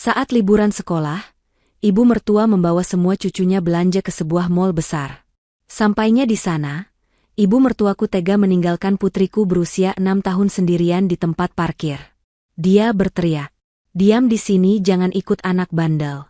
Saat liburan sekolah, ibu mertua membawa semua cucunya belanja ke sebuah mall besar. Sampainya di sana, ibu mertuaku tega meninggalkan putriku berusia 6 tahun sendirian di tempat parkir. Dia berteriak, "Diam di sini, jangan ikut anak bandel."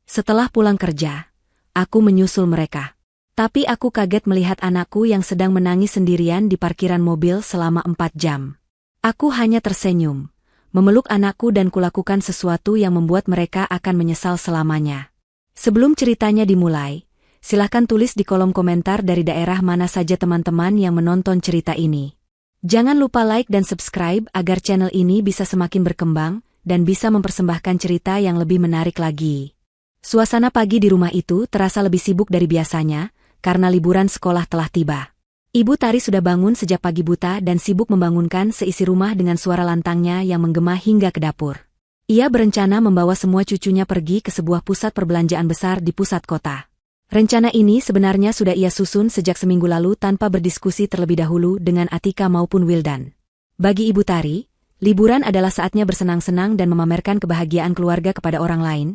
Setelah pulang kerja, aku menyusul mereka. Tapi aku kaget melihat anakku yang sedang menangis sendirian di parkiran mobil selama 4 jam. Aku hanya tersenyum, memeluk anakku dan kulakukan sesuatu yang membuat mereka akan menyesal selamanya. Sebelum ceritanya dimulai, silahkan tulis di kolom komentar dari daerah mana saja teman-teman yang menonton cerita ini. Jangan lupa like dan subscribe agar channel ini bisa semakin berkembang dan bisa mempersembahkan cerita yang lebih menarik lagi. Suasana pagi di rumah itu terasa lebih sibuk dari biasanya, karena liburan sekolah telah tiba. Ibu Tari sudah bangun sejak pagi buta dan sibuk membangunkan seisi rumah dengan suara lantangnya yang menggema hingga ke dapur. Ia berencana membawa semua cucunya pergi ke sebuah pusat perbelanjaan besar di pusat kota. Rencana ini sebenarnya sudah ia susun sejak seminggu lalu tanpa berdiskusi terlebih dahulu dengan Atika maupun Wildan. Bagi Ibu Tari, liburan adalah saatnya bersenang-senang dan memamerkan kebahagiaan keluarga kepada orang lain,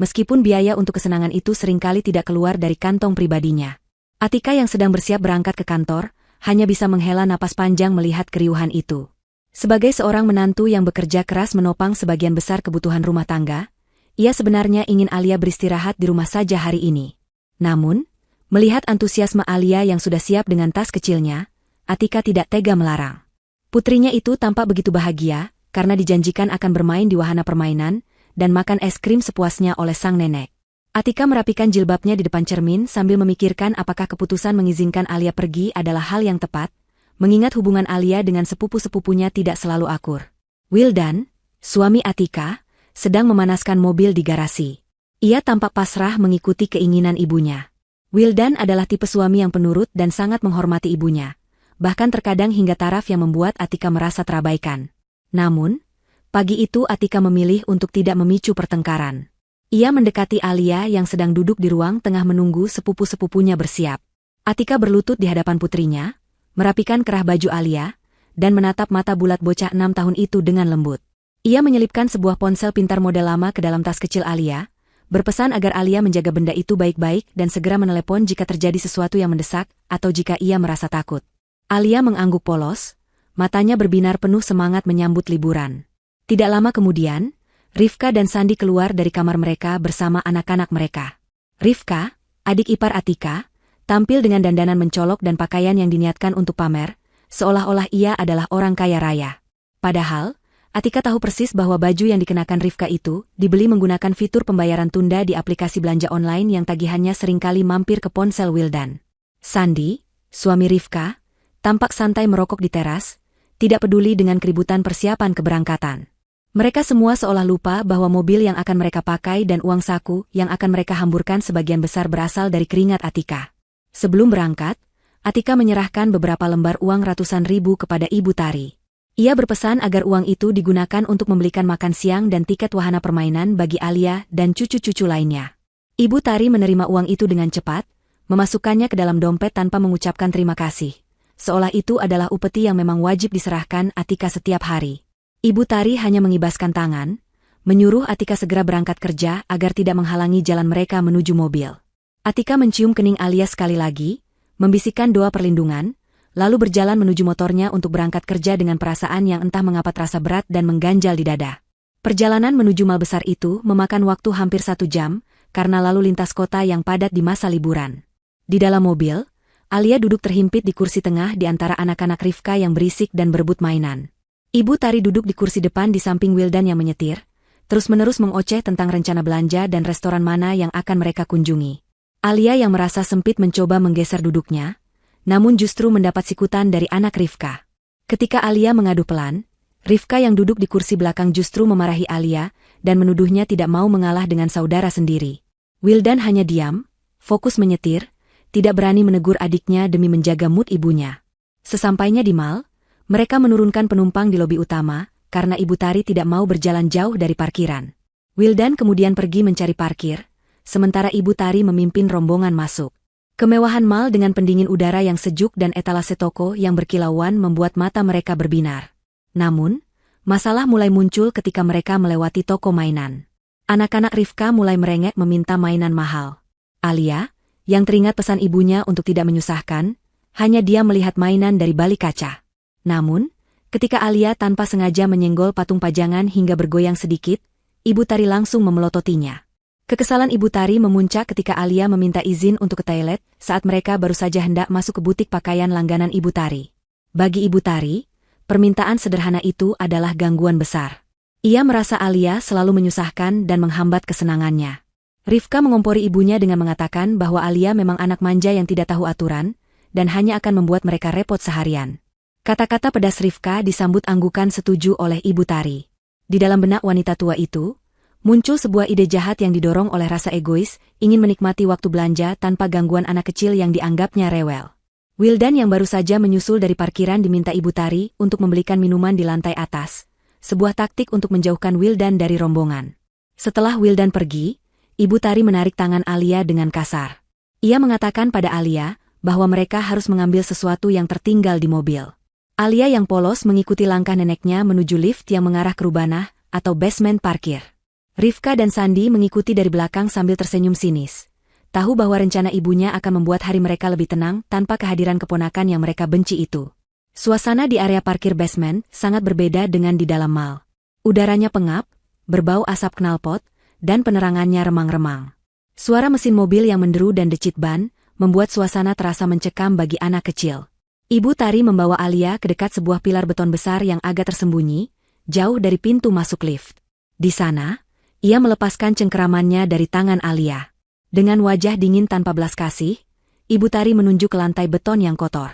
meskipun biaya untuk kesenangan itu seringkali tidak keluar dari kantong pribadinya. Atika yang sedang bersiap berangkat ke kantor, hanya bisa menghela napas panjang melihat keriuhan itu. Sebagai seorang menantu yang bekerja keras menopang sebagian besar kebutuhan rumah tangga, ia sebenarnya ingin Alia beristirahat di rumah saja hari ini. Namun, melihat antusiasme Alia yang sudah siap dengan tas kecilnya, Atika tidak tega melarang. Putrinya itu tampak begitu bahagia, karena dijanjikan akan bermain di wahana permainan, dan makan es krim sepuasnya oleh sang nenek. Atika merapikan jilbabnya di depan cermin sambil memikirkan apakah keputusan mengizinkan Alia pergi adalah hal yang tepat, mengingat hubungan Alia dengan sepupu-sepupunya tidak selalu akur. Wildan, suami Atika, sedang memanaskan mobil di garasi. Ia tampak pasrah mengikuti keinginan ibunya. Wildan adalah tipe suami yang penurut dan sangat menghormati ibunya, bahkan terkadang hingga taraf yang membuat Atika merasa terabaikan. Namun, pagi itu Atika memilih untuk tidak memicu pertengkaran. Ia mendekati Alia yang sedang duduk di ruang tengah menunggu sepupu-sepupunya bersiap. Atika berlutut di hadapan putrinya, merapikan kerah baju Alia, dan menatap mata bulat bocah 6 tahun itu dengan lembut. Ia menyelipkan sebuah ponsel pintar model lama ke dalam tas kecil Alia, berpesan agar Alia menjaga benda itu baik-baik dan segera menelepon jika terjadi sesuatu yang mendesak atau jika ia merasa takut. Alia mengangguk polos, matanya berbinar penuh semangat menyambut liburan. Tidak lama kemudian, Rifka dan Sandi keluar dari kamar mereka bersama anak-anak mereka. Rifka, adik ipar Atika, tampil dengan dandanan mencolok dan pakaian yang diniatkan untuk pamer, seolah-olah ia adalah orang kaya raya. Padahal, Atika tahu persis bahwa baju yang dikenakan Rifka itu dibeli menggunakan fitur pembayaran tunda di aplikasi belanja online yang tagihannya seringkali mampir ke ponsel Wildan. Sandi, suami Rifka, tampak santai merokok di teras, tidak peduli dengan keributan persiapan keberangkatan. Mereka semua seolah lupa bahwa mobil yang akan mereka pakai dan uang saku yang akan mereka hamburkan sebagian besar berasal dari keringat Atika. Sebelum berangkat, Atika menyerahkan beberapa lembar uang ratusan ribu kepada Ibu Tari. Ia berpesan agar uang itu digunakan untuk membelikan makan siang dan tiket wahana permainan bagi Alia dan cucu-cucu lainnya. Ibu Tari menerima uang itu dengan cepat, memasukkannya ke dalam dompet tanpa mengucapkan terima kasih, seolah itu adalah upeti yang memang wajib diserahkan Atika setiap hari. Ibu Tari hanya mengibaskan tangan, menyuruh Atika segera berangkat kerja agar tidak menghalangi jalan mereka menuju mobil. Atika mencium kening Alia sekali lagi, membisikkan doa perlindungan, lalu berjalan menuju motornya untuk berangkat kerja dengan perasaan yang entah mengapa terasa berat dan mengganjal di dada. Perjalanan menuju mal besar itu memakan waktu hampir 1 jam, karena lalu lintas kota yang padat di masa liburan. Di dalam mobil, Alia duduk terhimpit di kursi tengah di antara anak-anak Rifka yang berisik dan berebut mainan. Ibu Tari duduk di kursi depan di samping Wildan yang menyetir, terus-menerus mengoceh tentang rencana belanja dan restoran mana yang akan mereka kunjungi. Alia yang merasa sempit mencoba menggeser duduknya, namun justru mendapat sikutan dari anak Rifka. Ketika Alia mengadu pelan, Rifka yang duduk di kursi belakang justru memarahi Alia dan menuduhnya tidak mau mengalah dengan saudara sendiri. Wildan hanya diam, fokus menyetir, tidak berani menegur adiknya demi menjaga mood ibunya. Sesampainya di mal, mereka menurunkan penumpang di lobi utama, karena Ibu Tari tidak mau berjalan jauh dari parkiran. Wildan kemudian pergi mencari parkir, sementara Ibu Tari memimpin rombongan masuk. Kemewahan mal dengan pendingin udara yang sejuk dan etalase toko yang berkilauan membuat mata mereka berbinar. Namun, masalah mulai muncul ketika mereka melewati toko mainan. Anak-anak Rifka mulai merengek meminta mainan mahal. Alia, yang teringat pesan ibunya untuk tidak menyusahkan, hanya diam melihat mainan dari balik kaca. Namun, ketika Alia tanpa sengaja menyenggol patung pajangan hingga bergoyang sedikit, Ibu Tari langsung memelototinya. Kekesalan Ibu Tari memuncak ketika Alia meminta izin untuk ke toilet saat mereka baru saja hendak masuk ke butik pakaian langganan Ibu Tari. Bagi Ibu Tari, permintaan sederhana itu adalah gangguan besar. Ia merasa Alia selalu menyusahkan dan menghambat kesenangannya. Rifka mengompori ibunya dengan mengatakan bahwa Alia memang anak manja yang tidak tahu aturan, dan hanya akan membuat mereka repot seharian. Kata-kata pedas Rifka disambut anggukan setuju oleh Ibu Tari. Di dalam benak wanita tua itu, muncul sebuah ide jahat yang didorong oleh rasa egois, ingin menikmati waktu belanja tanpa gangguan anak kecil yang dianggapnya rewel. Wildan yang baru saja menyusul dari parkiran diminta Ibu Tari untuk membelikan minuman di lantai atas. Sebuah taktik untuk menjauhkan Wildan dari rombongan. Setelah Wildan pergi, Ibu Tari menarik tangan Alia dengan kasar. Ia mengatakan pada Alia bahwa mereka harus mengambil sesuatu yang tertinggal di mobil. Alia yang polos mengikuti langkah neneknya menuju lift yang mengarah ke Rubanah atau basement parkir. Rifka dan Sandi mengikuti dari belakang sambil tersenyum sinis. Tahu bahwa rencana ibunya akan membuat hari mereka lebih tenang tanpa kehadiran keponakan yang mereka benci itu. Suasana di area parkir basement sangat berbeda dengan di dalam mall. Udaranya pengap, berbau asap knalpot, dan penerangannya remang-remang. Suara mesin mobil yang menderu dan decit ban membuat suasana terasa mencekam bagi anak kecil. Ibu Tari membawa Alia ke dekat sebuah pilar beton besar yang agak tersembunyi, jauh dari pintu masuk lift. Di sana, ia melepaskan cengkeramannya dari tangan Alia. Dengan wajah dingin tanpa belas kasih, Ibu Tari menunjuk ke lantai beton yang kotor.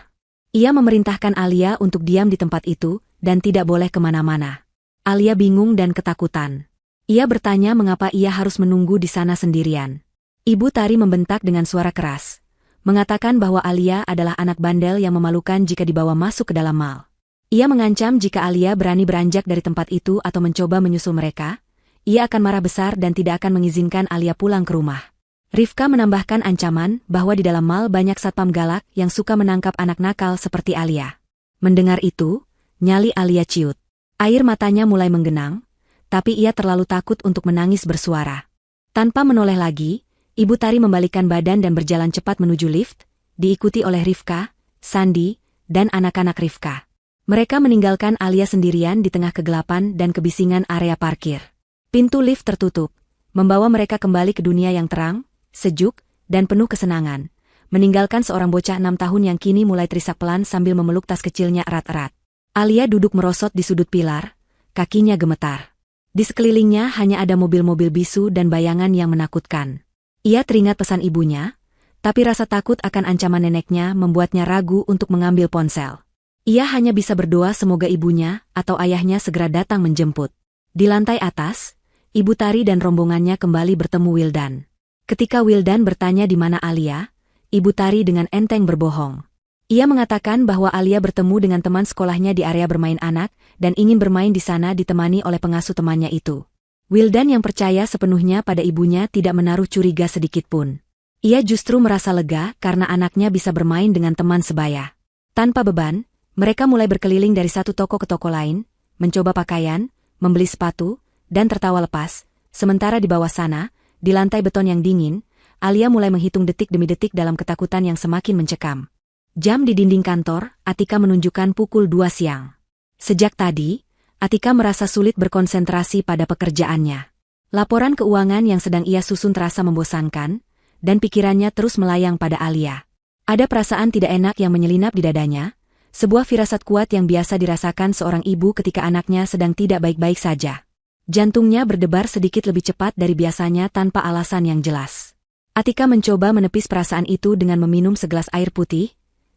Ia memerintahkan Alia untuk diam di tempat itu dan tidak boleh kemana-mana. Alia bingung dan ketakutan. Ia bertanya mengapa ia harus menunggu di sana sendirian. Ibu Tari membentak dengan suara keras, mengatakan bahwa Alia adalah anak bandel yang memalukan jika dibawa masuk ke dalam mall. Ia mengancam jika Alia berani beranjak dari tempat itu atau mencoba menyusul mereka, ia akan marah besar dan tidak akan mengizinkan Alia pulang ke rumah. Rifka menambahkan ancaman bahwa di dalam mall banyak satpam galak yang suka menangkap anak nakal seperti Alia. Mendengar itu, nyali Alia ciut. Air matanya mulai menggenang, tapi ia terlalu takut untuk menangis bersuara. Tanpa menoleh lagi, Ibu Tari membalikan badan dan berjalan cepat menuju lift, diikuti oleh Rifka, Sandi, dan anak-anak Rifka. Mereka meninggalkan Alia sendirian di tengah kegelapan dan kebisingan area parkir. Pintu lift tertutup, membawa mereka kembali ke dunia yang terang, sejuk, dan penuh kesenangan, meninggalkan seorang bocah 6 tahun yang kini mulai terisak pelan sambil memeluk tas kecilnya erat-erat. Alia duduk merosot di sudut pilar, kakinya gemetar. Di sekelilingnya hanya ada mobil-mobil bisu dan bayangan yang menakutkan. Ia teringat pesan ibunya, tapi rasa takut akan ancaman neneknya membuatnya ragu untuk mengambil ponsel. Ia hanya bisa berdoa semoga ibunya atau ayahnya segera datang menjemput. Di lantai atas, Ibu Tari dan rombongannya kembali bertemu Wildan. Ketika Wildan bertanya di mana Alia, Ibu Tari dengan enteng berbohong. Ia mengatakan bahwa Alia bertemu dengan teman sekolahnya di area bermain anak dan ingin bermain di sana ditemani oleh pengasuh temannya itu. Wildan yang percaya sepenuhnya pada ibunya tidak menaruh curiga sedikitpun. Ia justru merasa lega karena anaknya bisa bermain dengan teman sebaya. Tanpa beban, mereka mulai berkeliling dari satu toko ke toko lain, mencoba pakaian, membeli sepatu, dan tertawa lepas, sementara di bawah sana, di lantai beton yang dingin, Alia mulai menghitung detik demi detik dalam ketakutan yang semakin mencekam. Jam di dinding kantor, Atika menunjukkan pukul 2 siang. Sejak tadi, Atika merasa sulit berkonsentrasi pada pekerjaannya. Laporan keuangan yang sedang ia susun terasa membosankan, dan pikirannya terus melayang pada Alia. Ada perasaan tidak enak yang menyelinap di dadanya, sebuah firasat kuat yang biasa dirasakan seorang ibu ketika anaknya sedang tidak baik-baik saja. Jantungnya berdebar sedikit lebih cepat dari biasanya tanpa alasan yang jelas. Atika mencoba menepis perasaan itu dengan meminum segelas air putih,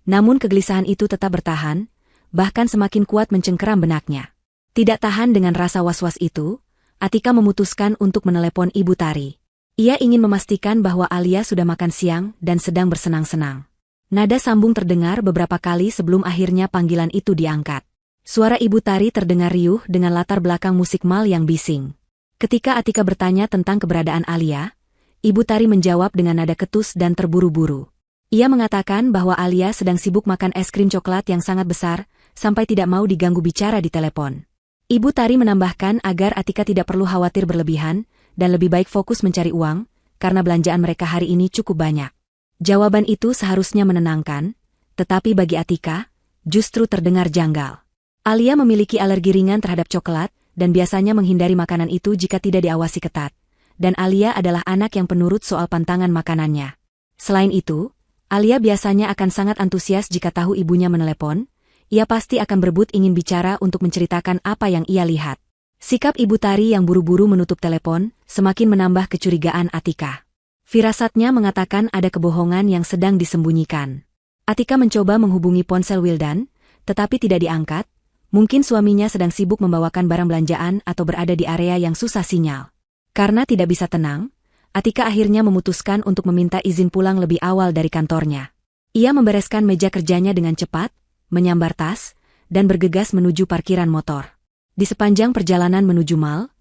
namun kegelisahan itu tetap bertahan, bahkan semakin kuat mencengkeram benaknya. Tidak tahan dengan rasa was-was itu, Atika memutuskan untuk menelepon Ibu Tari. Ia ingin memastikan bahwa Alia sudah makan siang dan sedang bersenang-senang. Nada sambung terdengar beberapa kali sebelum akhirnya panggilan itu diangkat. Suara Ibu Tari terdengar riuh dengan latar belakang musik mall yang bising. Ketika Atika bertanya tentang keberadaan Alia, Ibu Tari menjawab dengan nada ketus dan terburu-buru. Ia mengatakan bahwa Alia sedang sibuk makan es krim coklat yang sangat besar, sampai tidak mau diganggu bicara di telepon. Ibu Tari menambahkan agar Atika tidak perlu khawatir berlebihan, dan lebih baik fokus mencari uang, karena belanjaan mereka hari ini cukup banyak. Jawaban itu seharusnya menenangkan, tetapi bagi Atika, justru terdengar janggal. Alia memiliki alergi ringan terhadap coklat, dan biasanya menghindari makanan itu jika tidak diawasi ketat. Dan Alia adalah anak yang penurut soal pantangan makanannya. Selain itu, Alia biasanya akan sangat antusias jika tahu ibunya menelepon. Ia pasti akan berebut ingin bicara untuk menceritakan apa yang ia lihat. Sikap Ibu Tari yang buru-buru menutup telepon semakin menambah kecurigaan Atika. Firasatnya mengatakan ada kebohongan yang sedang disembunyikan. Atika mencoba menghubungi ponsel Wildan, tetapi tidak diangkat. Mungkin suaminya sedang sibuk membawakan barang belanjaan atau berada di area yang susah sinyal. Karena tidak bisa tenang, Atika akhirnya memutuskan untuk meminta izin pulang lebih awal dari kantornya. Ia membereskan meja kerjanya dengan cepat, menyambar tas, dan bergegas menuju parkiran motor. Di sepanjang perjalanan menuju mal,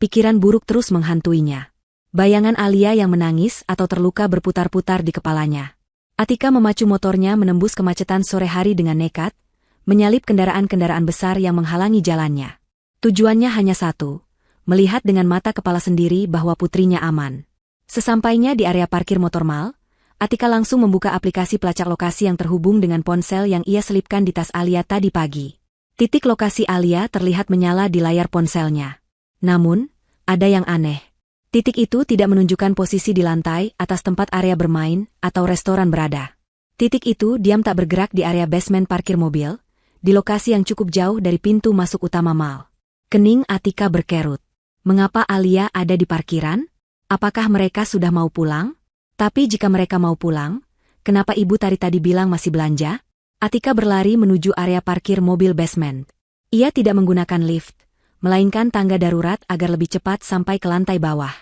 pikiran buruk terus menghantuinya. Bayangan Alia yang menangis atau terluka berputar-putar di kepalanya. Atika memacu motornya menembus kemacetan sore hari dengan nekat, menyalip kendaraan-kendaraan besar yang menghalangi jalannya. Tujuannya hanya satu, melihat dengan mata kepala sendiri bahwa putrinya aman. Sesampainya di area parkir motor mal, Atika langsung membuka aplikasi pelacak lokasi yang terhubung dengan ponsel yang ia selipkan di tas Alia tadi pagi. Titik lokasi Alia terlihat menyala di layar ponselnya. Namun, ada yang aneh. Titik itu tidak menunjukkan posisi di lantai atas tempat area bermain atau restoran berada. Titik itu diam tak bergerak di area basement parkir mobil, di lokasi yang cukup jauh dari pintu masuk utama mal. Kening Atika berkerut. Mengapa Alia ada di parkiran? Apakah mereka sudah mau pulang? Tapi jika mereka mau pulang, kenapa Ibu Tari tadi bilang masih belanja? Atika berlari menuju area parkir mobil basement. Ia tidak menggunakan lift, melainkan tangga darurat agar lebih cepat sampai ke lantai bawah.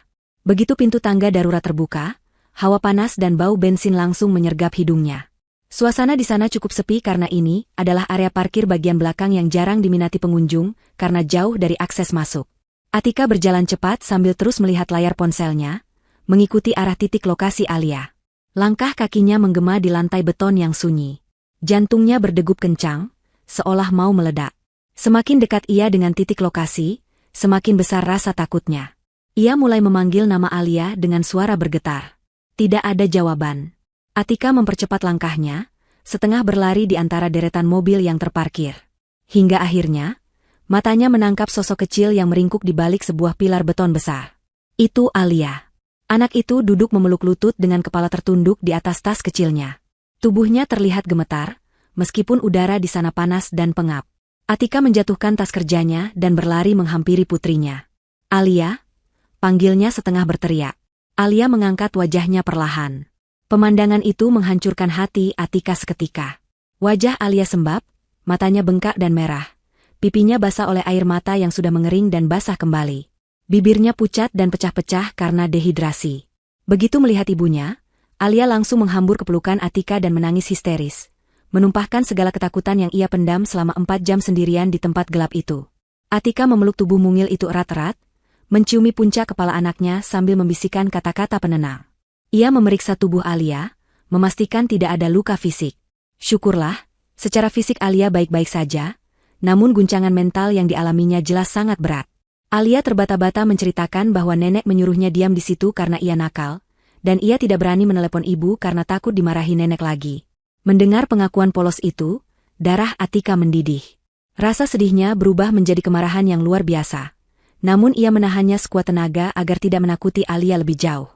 Begitu pintu tangga darurat terbuka, hawa panas dan bau bensin langsung menyergap hidungnya. Suasana di sana cukup sepi karena ini adalah area parkir bagian belakang yang jarang diminati pengunjung karena jauh dari akses masuk. Atika berjalan cepat sambil terus melihat layar ponselnya, mengikuti arah titik lokasi Alia. Langkah kakinya menggema di lantai beton yang sunyi. Jantungnya berdegup kencang, seolah mau meledak. Semakin dekat ia dengan titik lokasi, semakin besar rasa takutnya. Ia mulai memanggil nama Alia dengan suara bergetar. Tidak ada jawaban. Atika mempercepat langkahnya, setengah berlari di antara deretan mobil yang terparkir. Hingga akhirnya, matanya menangkap sosok kecil yang meringkuk di balik sebuah pilar beton besar. Itu Alia. Anak itu duduk memeluk lutut dengan kepala tertunduk di atas tas kecilnya. Tubuhnya terlihat gemetar, meskipun udara di sana panas dan pengap. Atika menjatuhkan tas kerjanya dan berlari menghampiri putrinya. Alia, panggilnya setengah berteriak. Alia mengangkat wajahnya perlahan. Pemandangan itu menghancurkan hati Atika seketika. Wajah Alia sembab, matanya bengkak dan merah. Pipinya basah oleh air mata yang sudah mengering dan basah kembali. Bibirnya pucat dan pecah-pecah karena dehidrasi. Begitu melihat ibunya, Alia langsung menghambur ke pelukan Atika dan menangis histeris, menumpahkan segala ketakutan yang ia pendam selama 4 jam sendirian di tempat gelap itu. Atika memeluk tubuh mungil itu erat-erat, menciumi puncak kepala anaknya sambil membisikkan kata-kata penenang. Ia memeriksa tubuh Alia, memastikan tidak ada luka fisik. Syukurlah, secara fisik Alia baik-baik saja, namun guncangan mental yang dialaminya jelas sangat berat. Alia terbata-bata menceritakan bahwa nenek menyuruhnya diam di situ karena ia nakal, dan ia tidak berani menelepon ibu karena takut dimarahi nenek lagi. Mendengar pengakuan polos itu, darah Atika mendidih. Rasa sedihnya berubah menjadi kemarahan yang luar biasa. Namun ia menahannya sekuat tenaga agar tidak menakuti Alia lebih jauh.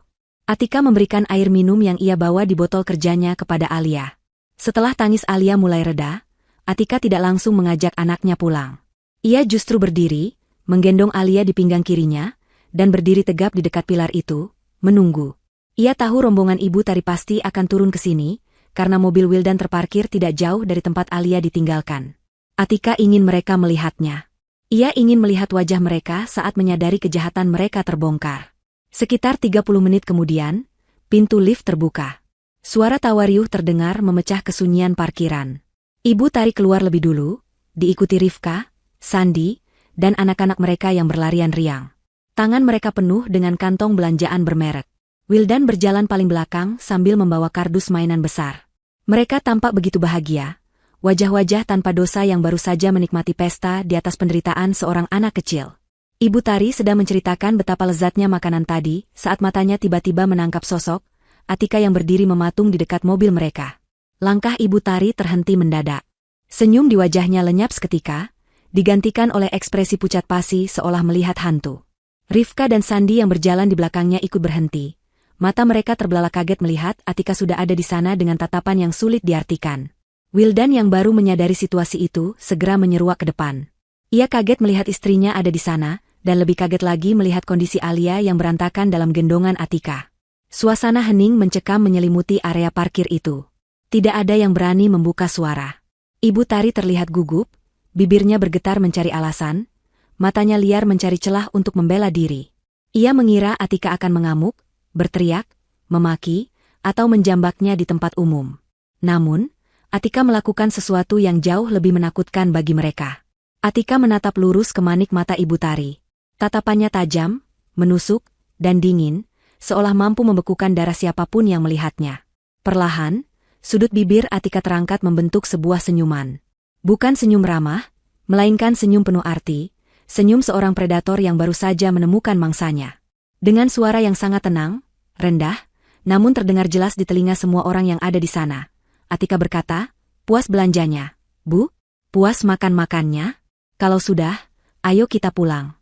Atika memberikan air minum yang ia bawa di botol kerjanya kepada Alia. Setelah tangis Alia mulai reda, Atika tidak langsung mengajak anaknya pulang. Ia justru berdiri, menggendong Alia di pinggang kirinya, dan berdiri tegap di dekat pilar itu, menunggu. Ia tahu rombongan Ibu Tari pasti akan turun ke sini, karena mobil Wildan terparkir tidak jauh dari tempat Alia ditinggalkan. Atika ingin mereka melihatnya. Ia ingin melihat wajah mereka saat menyadari kejahatan mereka terbongkar. Sekitar 30 menit kemudian, pintu lift terbuka. Suara tawa riuh terdengar memecah kesunyian parkiran. Ibu Tari keluar lebih dulu, diikuti Rifka, Sandi, dan anak-anak mereka yang berlarian riang. Tangan mereka penuh dengan kantong belanjaan bermerek. Wildan berjalan paling belakang sambil membawa kardus mainan besar. Mereka tampak begitu bahagia, wajah-wajah tanpa dosa yang baru saja menikmati pesta di atas penderitaan seorang anak kecil. Ibu Tari sedang menceritakan betapa lezatnya makanan tadi saat matanya tiba-tiba menangkap sosok Atika yang berdiri mematung di dekat mobil mereka. Langkah Ibu Tari terhenti mendadak. Senyum di wajahnya lenyap seketika, digantikan oleh ekspresi pucat pasi seolah melihat hantu. Rifka dan Sandi yang berjalan di belakangnya ikut berhenti. Mata mereka terbelalak kaget melihat Atika sudah ada di sana dengan tatapan yang sulit diartikan. Wildan yang baru menyadari situasi itu segera menyeruak ke depan. Ia kaget melihat istrinya ada di sana, dan lebih kaget lagi melihat kondisi Alia yang berantakan dalam gendongan Atika. Suasana hening mencekam menyelimuti area parkir itu. Tidak ada yang berani membuka suara. Ibu Tari terlihat gugup, bibirnya bergetar mencari alasan, matanya liar mencari celah untuk membela diri. Ia mengira Atika akan mengamuk, berteriak, memaki, atau menjambaknya di tempat umum. Namun, Atika melakukan sesuatu yang jauh lebih menakutkan bagi mereka. Atika menatap lurus ke manik mata Ibu Tari. Tatapannya tajam, menusuk, dan dingin, seolah mampu membekukan darah siapapun yang melihatnya. Perlahan, sudut bibir Atika terangkat membentuk sebuah senyuman. Bukan senyum ramah, melainkan senyum penuh arti, senyum seorang predator yang baru saja menemukan mangsanya. Dengan suara yang sangat tenang, rendah, namun terdengar jelas di telinga semua orang yang ada di sana, Atika berkata, "Puas belanjanya, Bu? Puas makan-makannya? Kalau sudah, ayo kita pulang."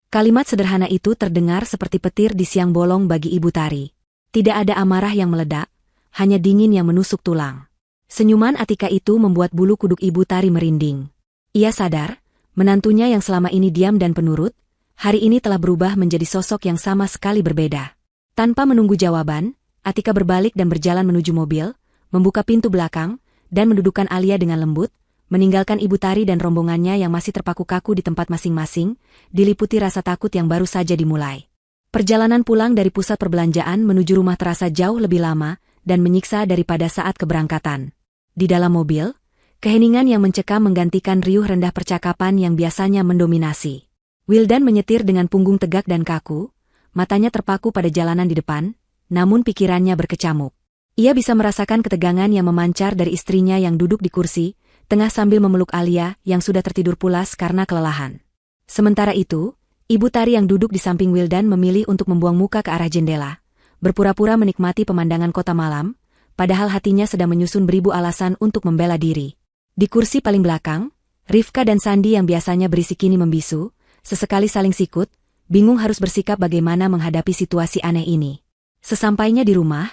Kalimat sederhana itu terdengar seperti petir di siang bolong bagi Ibu Tari. Tidak ada amarah yang meledak, hanya dingin yang menusuk tulang. Senyuman Atika itu membuat bulu kuduk Ibu Tari merinding. Ia sadar, menantunya yang selama ini diam dan penurut, hari ini telah berubah menjadi sosok yang sama sekali berbeda. Tanpa menunggu jawaban, Atika berbalik dan berjalan menuju mobil, membuka pintu belakang, dan mendudukkan Alia dengan lembut, meninggalkan Ibu Tari dan rombongannya yang masih terpaku kaku di tempat masing-masing, diliputi rasa takut yang baru saja dimulai. Perjalanan pulang dari pusat perbelanjaan menuju rumah terasa jauh lebih lama dan menyiksa daripada saat keberangkatan. Di dalam mobil, keheningan yang mencekam menggantikan riuh rendah percakapan yang biasanya mendominasi. Wildan menyetir dengan punggung tegak dan kaku, matanya terpaku pada jalanan di depan, namun pikirannya berkecamuk. Ia bisa merasakan ketegangan yang memancar dari istrinya yang duduk di kursi, tengah sambil memeluk Alia yang sudah tertidur pulas karena kelelahan. Sementara itu, Ibu Tari yang duduk di samping Wildan memilih untuk membuang muka ke arah jendela, berpura-pura menikmati pemandangan kota malam, padahal hatinya sedang menyusun beribu alasan untuk membela diri. Di kursi paling belakang, Rifka dan Sandi yang biasanya berisik kini membisu, sesekali saling sikut, bingung harus bersikap bagaimana menghadapi situasi aneh ini. Sesampainya di rumah,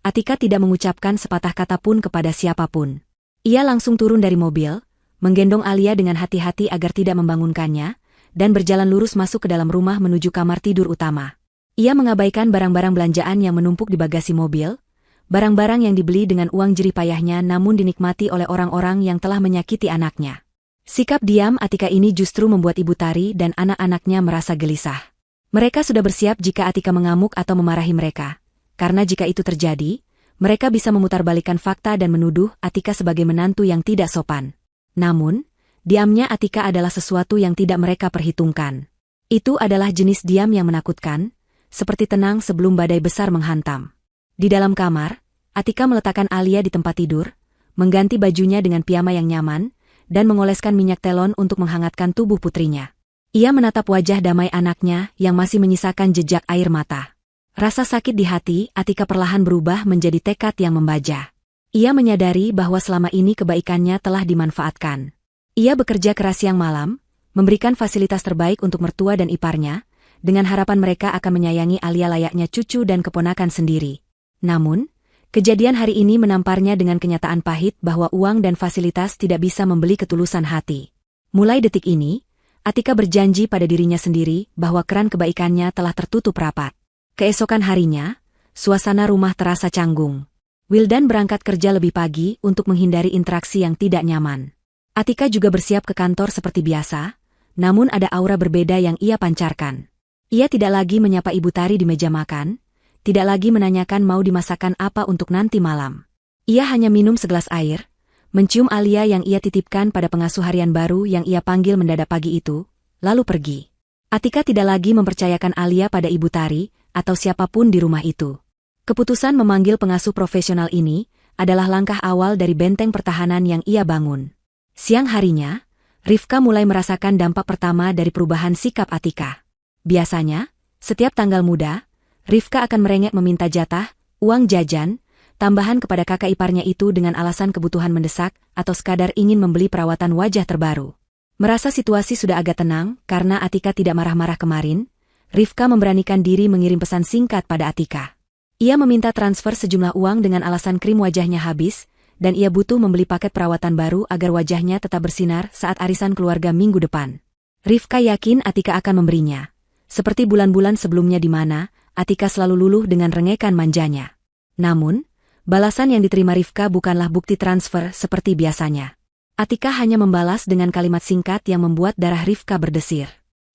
Atika tidak mengucapkan sepatah kata pun kepada siapapun. Ia langsung turun dari mobil, menggendong Alia dengan hati-hati agar tidak membangunkannya, dan berjalan lurus masuk ke dalam rumah menuju kamar tidur utama. Ia mengabaikan barang-barang belanjaan yang menumpuk di bagasi mobil, barang-barang yang dibeli dengan uang jerih payahnya namun dinikmati oleh orang-orang yang telah menyakiti anaknya. Sikap diam Atika ini justru membuat Ibu Tari dan anak-anaknya merasa gelisah. Mereka sudah bersiap jika Atika mengamuk atau memarahi mereka, karena jika itu terjadi, mereka bisa memutarbalikkan fakta dan menuduh Atika sebagai menantu yang tidak sopan. Namun, diamnya Atika adalah sesuatu yang tidak mereka perhitungkan. Itu adalah jenis diam yang menakutkan, seperti tenang sebelum badai besar menghantam. Di dalam kamar, Atika meletakkan Alia di tempat tidur, mengganti bajunya dengan piyama yang nyaman, dan mengoleskan minyak telon untuk menghangatkan tubuh putrinya. Ia menatap wajah damai anaknya yang masih menyisakan jejak air mata. Rasa sakit di hati Atika perlahan berubah menjadi tekad yang membaja. Ia menyadari bahwa selama ini kebaikannya telah dimanfaatkan. Ia bekerja keras siang malam, memberikan fasilitas terbaik untuk mertua dan iparnya, dengan harapan mereka akan menyayangi Alia layaknya cucu dan keponakan sendiri. Namun, kejadian hari ini menamparnya dengan kenyataan pahit bahwa uang dan fasilitas tidak bisa membeli ketulusan hati. Mulai detik ini, Atika berjanji pada dirinya sendiri bahwa keran kebaikannya telah tertutup rapat. Keesokan harinya, suasana rumah terasa canggung. Wildan berangkat kerja lebih pagi untuk menghindari interaksi yang tidak nyaman. Atika juga bersiap ke kantor seperti biasa, namun ada aura berbeda yang ia pancarkan. Ia tidak lagi menyapa Ibu Tari di meja makan, tidak lagi menanyakan mau dimasakkan apa untuk nanti malam. Ia hanya minum segelas air, mencium Alia yang ia titipkan pada pengasuh harian baru yang ia panggil mendadak pagi itu, lalu pergi. Atika tidak lagi mempercayakan Alia pada Ibu Tari, atau siapapun di rumah itu. Keputusan memanggil pengasuh profesional ini adalah langkah awal dari benteng pertahanan yang ia bangun. Siang harinya, Rifka mulai merasakan dampak pertama dari perubahan sikap Atika. Biasanya, setiap tanggal muda, Rifka akan merengek meminta jatah, uang jajan, tambahan kepada kakak iparnya itu dengan alasan kebutuhan mendesak atau sekadar ingin membeli perawatan wajah terbaru. Merasa situasi sudah agak tenang karena Atika tidak marah-marah kemarin, Rifka memberanikan diri mengirim pesan singkat pada Atika. Ia meminta transfer sejumlah uang dengan alasan krim wajahnya habis, dan ia butuh membeli paket perawatan baru agar wajahnya tetap bersinar saat arisan keluarga minggu depan. Rifka yakin Atika akan memberinya. Seperti bulan-bulan sebelumnya di mana Atika selalu luluh dengan rengekan manjanya. Namun, balasan yang diterima Rifka bukanlah bukti transfer seperti biasanya. Atika hanya membalas dengan kalimat singkat yang membuat darah Rifka berdesir.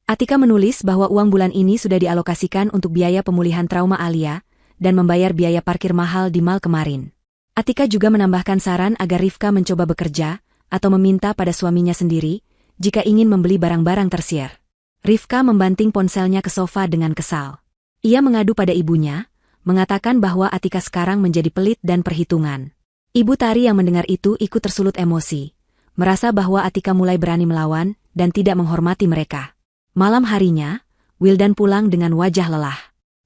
Atika menulis bahwa uang bulan ini sudah dialokasikan untuk biaya pemulihan trauma Alia dan membayar biaya parkir mahal di mal kemarin. Atika juga menambahkan saran agar Rifka mencoba bekerja atau meminta pada suaminya sendiri jika ingin membeli barang-barang tersier. Rifka membanting ponselnya ke sofa dengan kesal. Ia mengadu pada ibunya, mengatakan bahwa Atika sekarang menjadi pelit dan perhitungan. Ibu Tari yang mendengar itu ikut tersulut emosi, merasa bahwa Atika mulai berani melawan dan tidak menghormati mereka. Malam harinya, Wildan pulang dengan wajah lelah.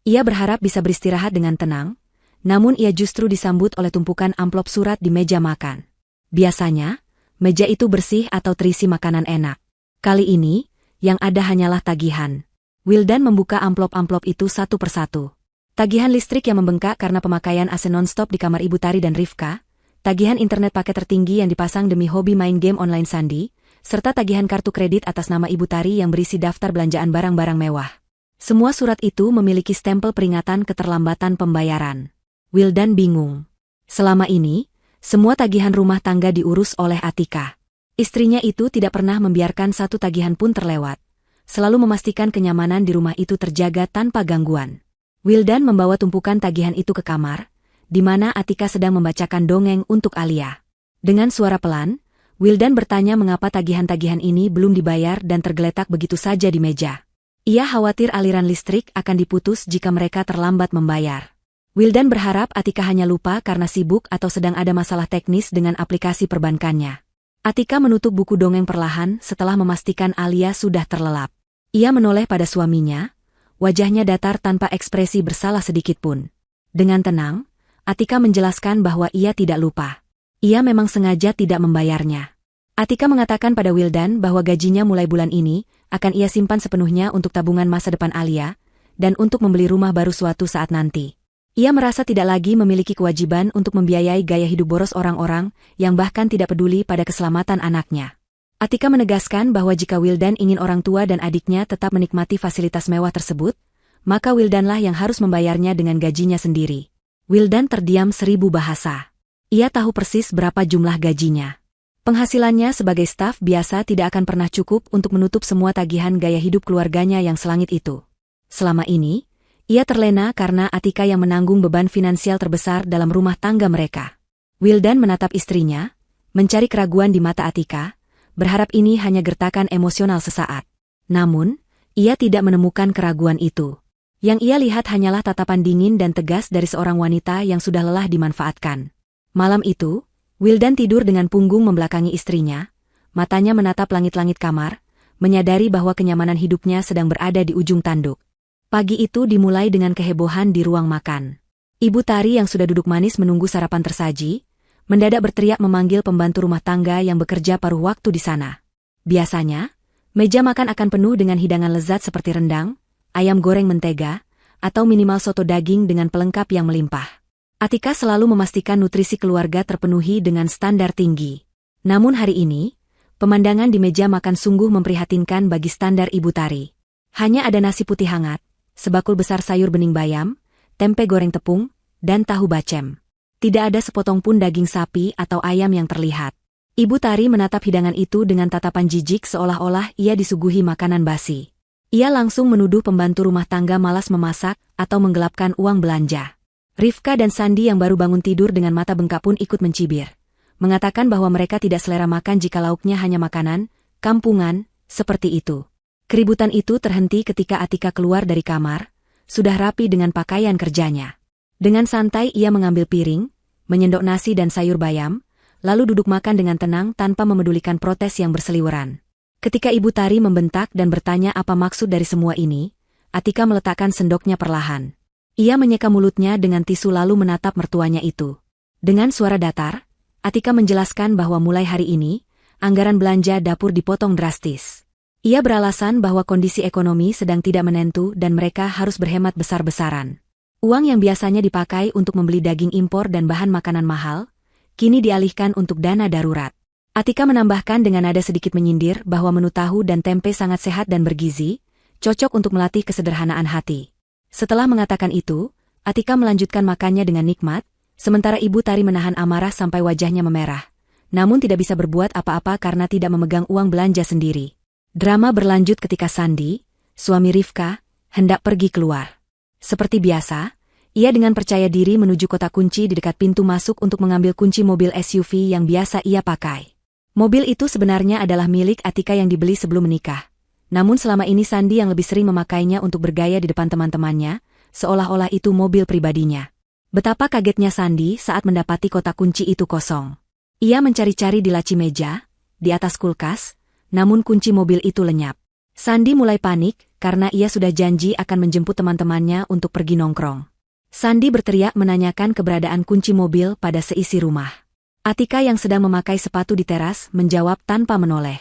Ia berharap bisa beristirahat dengan tenang, namun ia justru disambut oleh tumpukan amplop surat di meja makan. Biasanya, meja itu bersih atau terisi makanan enak. Kali ini, yang ada hanyalah tagihan. Wildan membuka amplop-amplop itu satu persatu. Tagihan listrik yang membengkak karena pemakaian AC non-stop di kamar Ibu Tari dan Rifka, tagihan internet paket tertinggi yang dipasang demi hobi main game online Sandi, serta tagihan kartu kredit atas nama Ibu Tari yang berisi daftar belanjaan barang-barang mewah. Semua surat itu memiliki stempel peringatan keterlambatan pembayaran. Wildan bingung. Selama ini, semua tagihan rumah tangga diurus oleh Atika. Istrinya itu tidak pernah membiarkan satu tagihan pun terlewat. Selalu memastikan kenyamanan di rumah itu terjaga tanpa gangguan. Wildan membawa tumpukan tagihan itu ke kamar, di mana Atika sedang membacakan dongeng untuk Alia. Dengan suara pelan, Wildan bertanya mengapa tagihan-tagihan ini belum dibayar dan tergeletak begitu saja di meja. Ia khawatir aliran listrik akan diputus jika mereka terlambat membayar. Wildan berharap Atika hanya lupa karena sibuk atau sedang ada masalah teknis dengan aplikasi perbankannya. Atika menutup buku dongeng perlahan setelah memastikan Alia sudah terlelap. Ia menoleh pada suaminya, wajahnya datar tanpa ekspresi bersalah sedikitpun. Dengan tenang, Atika menjelaskan bahwa ia tidak lupa. Ia memang sengaja tidak membayarnya. Atika mengatakan pada Wildan bahwa gajinya mulai bulan ini akan ia simpan sepenuhnya untuk tabungan masa depan Alia dan untuk membeli rumah baru suatu saat nanti. Ia merasa tidak lagi memiliki kewajiban untuk membiayai gaya hidup boros orang-orang yang bahkan tidak peduli pada keselamatan anaknya. Atika menegaskan bahwa jika Wildan ingin orang tua dan adiknya tetap menikmati fasilitas mewah tersebut, maka Wildanlah yang harus membayarnya dengan gajinya sendiri. Wildan terdiam 1000 bahasa. Ia tahu persis berapa jumlah gajinya. Penghasilannya sebagai staf biasa tidak akan pernah cukup untuk menutup semua tagihan gaya hidup keluarganya yang selangit itu. Selama ini, ia terlena karena Atika yang menanggung beban finansial terbesar dalam rumah tangga mereka. Wildan menatap istrinya, mencari keraguan di mata Atika, berharap ini hanya gertakan emosional sesaat. Namun, ia tidak menemukan keraguan itu. Yang ia lihat hanyalah tatapan dingin dan tegas dari seorang wanita yang sudah lelah dimanfaatkan. Malam itu, Wildan tidur dengan punggung membelakangi istrinya, matanya menatap langit-langit kamar, menyadari bahwa kenyamanan hidupnya sedang berada di ujung tanduk. Pagi itu dimulai dengan kehebohan di ruang makan. Ibu Tari yang sudah duduk manis menunggu sarapan tersaji, mendadak berteriak memanggil pembantu rumah tangga yang bekerja paruh waktu di sana. Biasanya, meja makan akan penuh dengan hidangan lezat seperti rendang, ayam goreng mentega, atau minimal soto daging dengan pelengkap yang melimpah. Atika selalu memastikan nutrisi keluarga terpenuhi dengan standar tinggi. Namun hari ini, pemandangan di meja makan sungguh memprihatinkan bagi standar Ibu Tari. Hanya ada nasi putih hangat, sebakul besar sayur bening bayam, tempe goreng tepung, dan tahu bacem. Tidak ada sepotong pun daging sapi atau ayam yang terlihat. Ibu Tari menatap hidangan itu dengan tatapan jijik seolah-olah ia disuguhi makanan basi. Ia langsung menuduh pembantu rumah tangga malas memasak atau menggelapkan uang belanja. Rifka dan Sandi yang baru bangun tidur dengan mata bengkak pun ikut mencibir, mengatakan bahwa mereka tidak selera makan jika lauknya hanya makanan kampungan seperti itu. Keributan itu terhenti ketika Atika keluar dari kamar, sudah rapi dengan pakaian kerjanya. Dengan santai ia mengambil piring, menyendok nasi dan sayur bayam, lalu duduk makan dengan tenang tanpa memedulikan protes yang berseliweran. Ketika Ibu Tari membentak dan bertanya apa maksud dari semua ini, Atika meletakkan sendoknya perlahan. Ia menyeka mulutnya dengan tisu lalu menatap mertuanya itu. Dengan suara datar, Atika menjelaskan bahwa mulai hari ini, anggaran belanja dapur dipotong drastis. Ia beralasan bahwa kondisi ekonomi sedang tidak menentu dan mereka harus berhemat besar-besaran. Uang yang biasanya dipakai untuk membeli daging impor dan bahan makanan mahal, kini dialihkan untuk dana darurat. Atika menambahkan dengan nada sedikit menyindir bahwa menu tahu dan tempe sangat sehat dan bergizi, cocok untuk melatih kesederhanaan hati. Setelah mengatakan itu, Atika melanjutkan makannya dengan nikmat, sementara Ibu Tari menahan amarah sampai wajahnya memerah. Namun tidak bisa berbuat apa-apa karena tidak memegang uang belanja sendiri. Drama berlanjut ketika Sandi, suami Rifka, hendak pergi keluar. Seperti biasa, ia dengan percaya diri menuju kotak kunci di dekat pintu masuk untuk mengambil kunci mobil SUV yang biasa ia pakai. Mobil itu sebenarnya adalah milik Atika yang dibeli sebelum menikah. Namun selama ini Sandi yang lebih sering memakainya untuk bergaya di depan teman-temannya, seolah-olah itu mobil pribadinya. Betapa kagetnya Sandi saat mendapati kotak kunci itu kosong. Ia mencari-cari di laci meja, di atas kulkas, namun kunci mobil itu lenyap. Sandi mulai panik karena ia sudah janji akan menjemput teman-temannya untuk pergi nongkrong. Sandi berteriak menanyakan keberadaan kunci mobil pada seisi rumah. Atika yang sedang memakai sepatu di teras menjawab tanpa menoleh.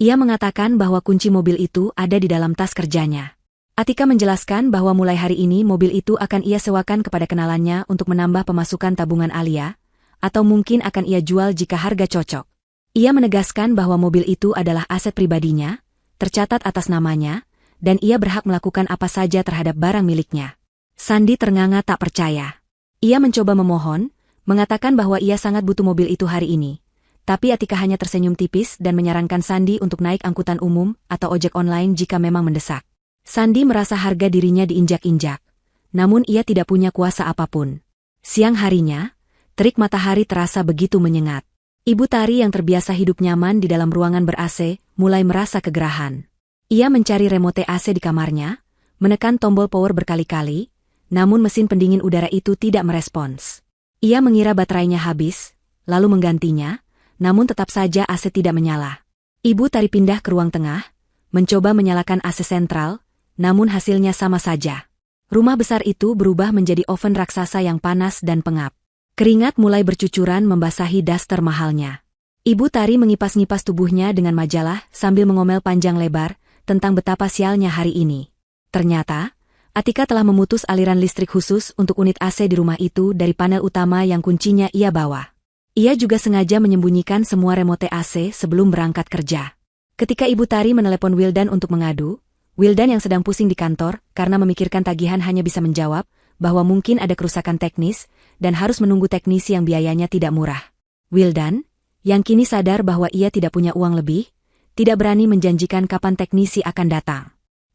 Ia mengatakan bahwa kunci mobil itu ada di dalam tas kerjanya. Atika menjelaskan bahwa mulai hari ini mobil itu akan ia sewakan kepada kenalannya untuk menambah pemasukan tabungan Alia, atau mungkin akan ia jual jika harga cocok. Ia menegaskan bahwa mobil itu adalah aset pribadinya, tercatat atas namanya, dan ia berhak melakukan apa saja terhadap barang miliknya. Sandi ternganga tak percaya. Ia mencoba memohon, mengatakan bahwa ia sangat butuh mobil itu hari ini. Tapi Atika hanya tersenyum tipis dan menyarankan Sandi untuk naik angkutan umum atau ojek online jika memang mendesak. Sandi merasa harga dirinya diinjak-injak. Namun ia tidak punya kuasa apapun. Siang harinya, terik matahari terasa begitu menyengat. Ibu Tari yang terbiasa hidup nyaman di dalam ruangan ber-AC, mulai merasa kegerahan. Ia mencari remote AC di kamarnya, menekan tombol power berkali-kali, namun mesin pendingin udara itu tidak merespons. Ia mengira baterainya habis, lalu menggantinya, namun tetap saja AC tidak menyala. Ibu Tari pindah ke ruang tengah, mencoba menyalakan AC sentral, namun hasilnya sama saja. Rumah besar itu berubah menjadi oven raksasa yang panas dan pengap. Keringat mulai bercucuran membasahi daster mahalnya. Ibu Tari mengipas-ngipas tubuhnya dengan majalah sambil mengomel panjang lebar tentang betapa sialnya hari ini. Ternyata, Atika telah memutus aliran listrik khusus untuk unit AC di rumah itu dari panel utama yang kuncinya ia bawa. Ia juga sengaja menyembunyikan semua remote AC sebelum berangkat kerja. Ketika Ibu Tari menelepon Wildan untuk mengadu, Wildan yang sedang pusing di kantor karena memikirkan tagihan hanya bisa menjawab bahwa mungkin ada kerusakan teknis dan harus menunggu teknisi yang biayanya tidak murah. Wildan, yang kini sadar bahwa ia tidak punya uang lebih, tidak berani menjanjikan kapan teknisi akan datang.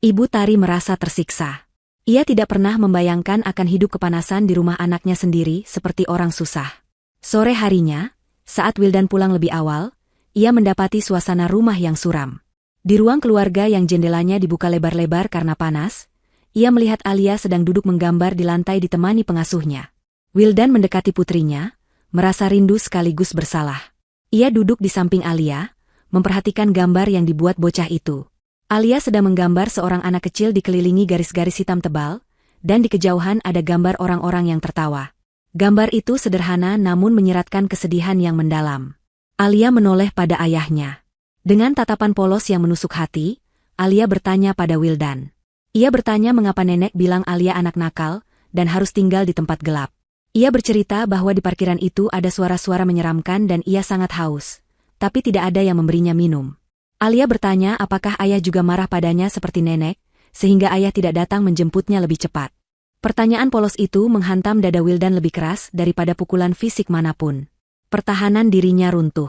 Ibu Tari merasa tersiksa. Ia tidak pernah membayangkan akan hidup kepanasan di rumah anaknya sendiri seperti orang susah. Sore harinya, saat Wildan pulang lebih awal, ia mendapati suasana rumah yang suram. Di ruang keluarga yang jendelanya dibuka lebar-lebar karena panas, ia melihat Alia sedang duduk menggambar di lantai ditemani pengasuhnya. Wildan mendekati putrinya, merasa rindu sekaligus bersalah. Ia duduk di samping Alia, memperhatikan gambar yang dibuat bocah itu. Alia sedang menggambar seorang anak kecil dikelilingi garis-garis hitam tebal, dan di kejauhan ada gambar orang-orang yang tertawa. Gambar itu sederhana namun menyiratkan kesedihan yang mendalam. Alia menoleh pada ayahnya. Dengan tatapan polos yang menusuk hati, Alia bertanya pada Wildan. Ia bertanya mengapa nenek bilang Alia anak nakal dan harus tinggal di tempat gelap. Ia bercerita bahwa di parkiran itu ada suara-suara menyeramkan dan ia sangat haus, tapi tidak ada yang memberinya minum. Alia bertanya apakah ayah juga marah padanya seperti nenek, sehingga ayah tidak datang menjemputnya lebih cepat. Pertanyaan polos itu menghantam dada Wildan lebih keras daripada pukulan fisik manapun. Pertahanan dirinya runtuh.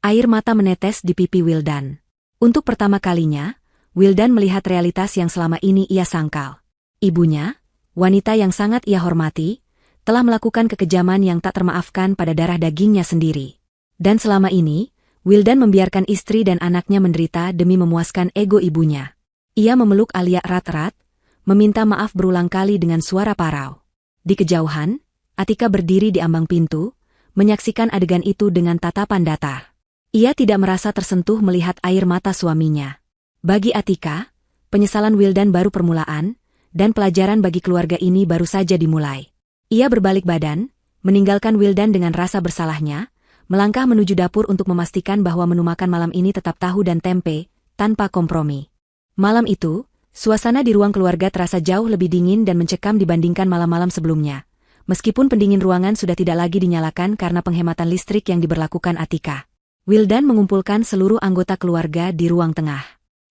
Air mata menetes di pipi Wildan. Untuk pertama kalinya, Wildan melihat realitas yang selama ini ia sangkal. Ibunya, wanita yang sangat ia hormati, telah melakukan kekejaman yang tak termaafkan pada darah dagingnya sendiri. Dan selama ini, Wildan membiarkan istri dan anaknya menderita demi memuaskan ego ibunya. Ia memeluk Alia erat-erat, meminta maaf berulang kali dengan suara parau. Di kejauhan, Atika berdiri di ambang pintu, menyaksikan adegan itu dengan tatapan datar. Ia tidak merasa tersentuh melihat air mata suaminya. Bagi Atika, penyesalan Wildan baru permulaan, dan pelajaran bagi keluarga ini baru saja dimulai. Ia berbalik badan, meninggalkan Wildan dengan rasa bersalahnya, melangkah menuju dapur untuk memastikan bahwa menu makan malam ini tetap tahu dan tempe, tanpa kompromi. Malam itu, suasana di ruang keluarga terasa jauh lebih dingin dan mencekam dibandingkan malam-malam sebelumnya. Meskipun pendingin ruangan sudah tidak lagi dinyalakan karena penghematan listrik yang diberlakukan Atika. Wildan mengumpulkan seluruh anggota keluarga di ruang tengah.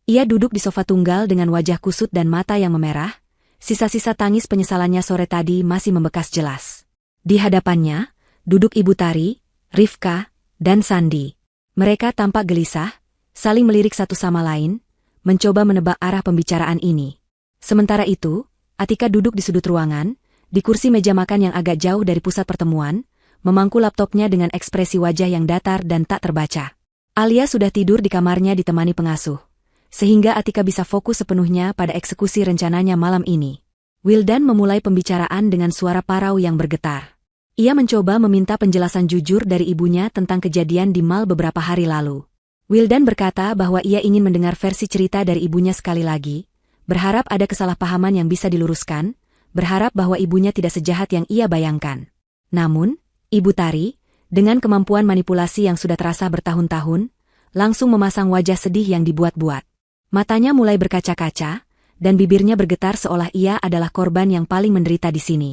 Ia duduk di sofa tunggal dengan wajah kusut dan mata yang memerah. Sisa-sisa tangis penyesalannya sore tadi masih membekas jelas. Di hadapannya, duduk Ibu Tari, Rifka, dan Sandi. Mereka tampak gelisah, saling melirik satu sama lain, mencoba menebak arah pembicaraan ini. Sementara itu, Atika duduk di sudut ruangan, di kursi meja makan yang agak jauh dari pusat pertemuan, memangku laptopnya dengan ekspresi wajah yang datar dan tak terbaca. Alia sudah tidur di kamarnya ditemani pengasuh, sehingga Atika bisa fokus sepenuhnya pada eksekusi rencananya malam ini. Wildan memulai pembicaraan dengan suara parau yang bergetar. Ia mencoba meminta penjelasan jujur dari ibunya tentang kejadian di mal beberapa hari lalu. Wildan berkata bahwa ia ingin mendengar versi cerita dari ibunya sekali lagi, berharap ada kesalahpahaman yang bisa diluruskan, berharap bahwa ibunya tidak sejahat yang ia bayangkan. Namun, Ibu Tari, dengan kemampuan manipulasi yang sudah terasa bertahun-tahun, langsung memasang wajah sedih yang dibuat-buat. Matanya mulai berkaca-kaca, dan bibirnya bergetar seolah ia adalah korban yang paling menderita di sini.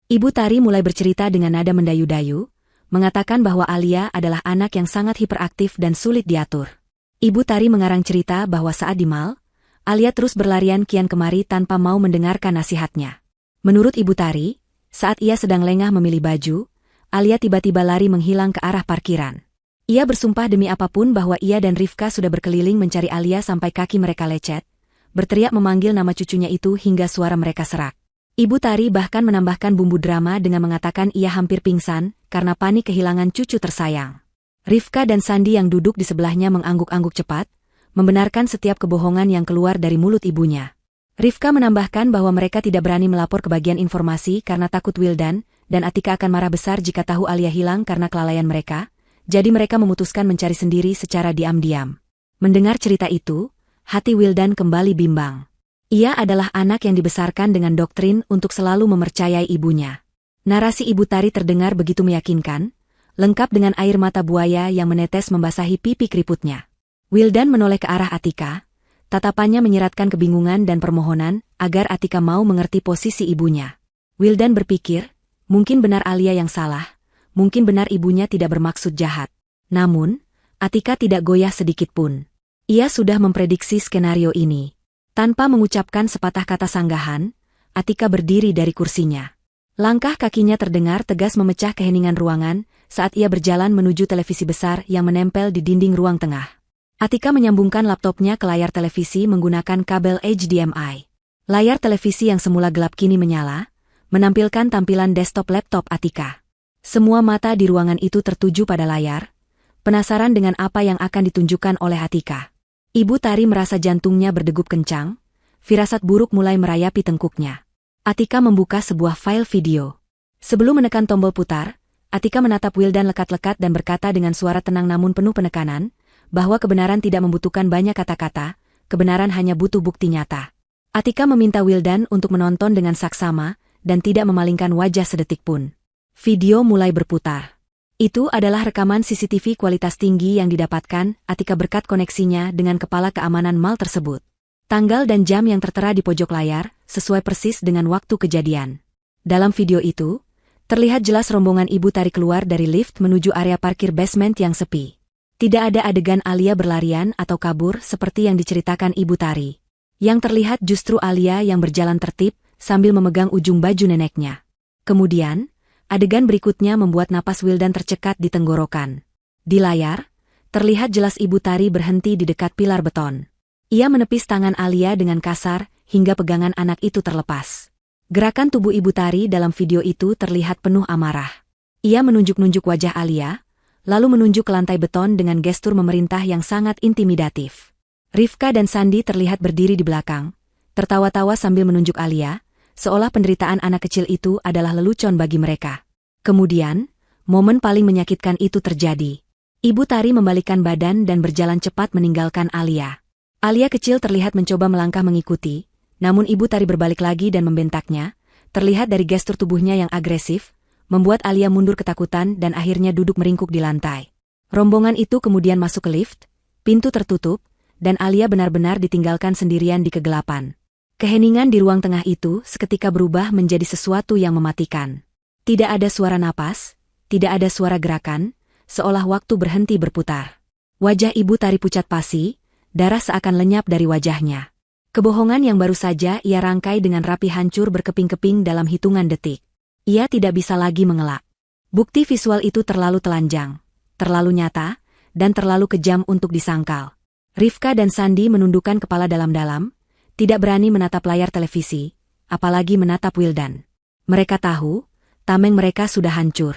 Ibu Tari mulai bercerita dengan nada mendayu-dayu, mengatakan bahwa Alia adalah anak yang sangat hiperaktif dan sulit diatur. Ibu Tari mengarang cerita bahwa saat di mal, Alia terus berlarian kian kemari tanpa mau mendengarkan nasihatnya. Menurut Ibu Tari, saat ia sedang lengah memilih baju, Alia tiba-tiba lari menghilang ke arah parkiran. Ia bersumpah demi apapun bahwa ia dan Rifka sudah berkeliling mencari Alia sampai kaki mereka lecet, berteriak memanggil nama cucunya itu hingga suara mereka serak. Ibu Tari bahkan menambahkan bumbu drama dengan mengatakan ia hampir pingsan karena panik kehilangan cucu tersayang. Rifka dan Sandi yang duduk di sebelahnya mengangguk-angguk cepat, membenarkan setiap kebohongan yang keluar dari mulut ibunya. Rifka menambahkan bahwa mereka tidak berani melapor ke bagian informasi karena takut Wildan dan Atika akan marah besar jika tahu Alia hilang karena kelalaian mereka. Jadi mereka memutuskan mencari sendiri secara diam-diam. Mendengar cerita itu, hati Wildan kembali bimbang. Ia adalah anak yang dibesarkan dengan doktrin untuk selalu mempercayai ibunya. Narasi Ibu Tari terdengar begitu meyakinkan, lengkap dengan air mata buaya yang menetes membasahi pipi keriputnya. Wildan menoleh ke arah Atika, tatapannya menyiratkan kebingungan dan permohonan agar Atika mau mengerti posisi ibunya. Wildan berpikir, mungkin benar Alia yang salah. Mungkin benar ibunya tidak bermaksud jahat. Namun, Atika tidak goyah sedikit pun. Ia sudah memprediksi skenario ini. Tanpa mengucapkan sepatah kata sanggahan, Atika berdiri dari kursinya. Langkah kakinya terdengar tegas memecah keheningan ruangan saat ia berjalan menuju televisi besar yang menempel di dinding ruang tengah. Atika menyambungkan laptopnya ke layar televisi menggunakan kabel HDMI. Layar televisi yang semula gelap kini menyala, menampilkan tampilan desktop laptop Atika. Semua mata di ruangan itu tertuju pada layar, penasaran dengan apa yang akan ditunjukkan oleh Atika. Ibu Tari merasa jantungnya berdegup kencang, firasat buruk mulai merayapi tengkuknya. Atika membuka sebuah file video. Sebelum menekan tombol putar, Atika menatap Wildan lekat-lekat dan berkata dengan suara tenang namun penuh penekanan, bahwa kebenaran tidak membutuhkan banyak kata-kata, kebenaran hanya butuh bukti nyata. Atika meminta Wildan untuk menonton dengan saksama dan tidak memalingkan wajah sedetik pun. Video mulai berputar. Itu adalah rekaman CCTV kualitas tinggi yang didapatkan Atika berkat koneksinya dengan kepala keamanan mal tersebut. Tanggal dan jam yang tertera di pojok layar, sesuai persis dengan waktu kejadian. Dalam video itu, terlihat jelas rombongan Ibu Tari keluar dari lift menuju area parkir basement yang sepi. Tidak ada adegan Alia berlarian atau kabur seperti yang diceritakan Ibu Tari. Yang terlihat justru Alia yang berjalan tertib sambil memegang ujung baju neneknya. Kemudian, adegan berikutnya membuat napas Wildan tercekat di tenggorokan. Di layar, terlihat jelas Ibu Tari berhenti di dekat pilar beton. Ia menepis tangan Alia dengan kasar hingga pegangan anak itu terlepas. Gerakan tubuh Ibu Tari dalam video itu terlihat penuh amarah. Ia menunjuk-nunjuk wajah Alia, lalu menunjuk ke lantai beton dengan gestur memerintah yang sangat intimidatif. Rifka dan Sandi terlihat berdiri di belakang, tertawa-tawa sambil menunjuk Alia, seolah penderitaan anak kecil itu adalah lelucon bagi mereka. Kemudian, momen paling menyakitkan itu terjadi. Ibu Tari membalikkan badan dan berjalan cepat meninggalkan Alia. Alia kecil terlihat mencoba melangkah mengikuti, namun Ibu Tari berbalik lagi dan membentaknya, terlihat dari gestur tubuhnya yang agresif, membuat Alia mundur ketakutan dan akhirnya duduk meringkuk di lantai. Rombongan itu kemudian masuk ke lift, pintu tertutup, dan Alia benar-benar ditinggalkan sendirian di kegelapan. Keheningan di ruang tengah itu seketika berubah menjadi sesuatu yang mematikan. Tidak ada suara napas, tidak ada suara gerakan, seolah waktu berhenti berputar. Wajah Ibu Tari pucat pasi, darah seakan lenyap dari wajahnya. Kebohongan yang baru saja ia rangkai dengan rapi hancur berkeping-keping dalam hitungan detik. Ia tidak bisa lagi mengelak. Bukti visual itu terlalu telanjang, terlalu nyata, dan terlalu kejam untuk disangkal. Rifka dan Sandi menundukkan kepala dalam-dalam, tidak berani menatap layar televisi, apalagi menatap Wildan. Mereka tahu, tameng mereka sudah hancur.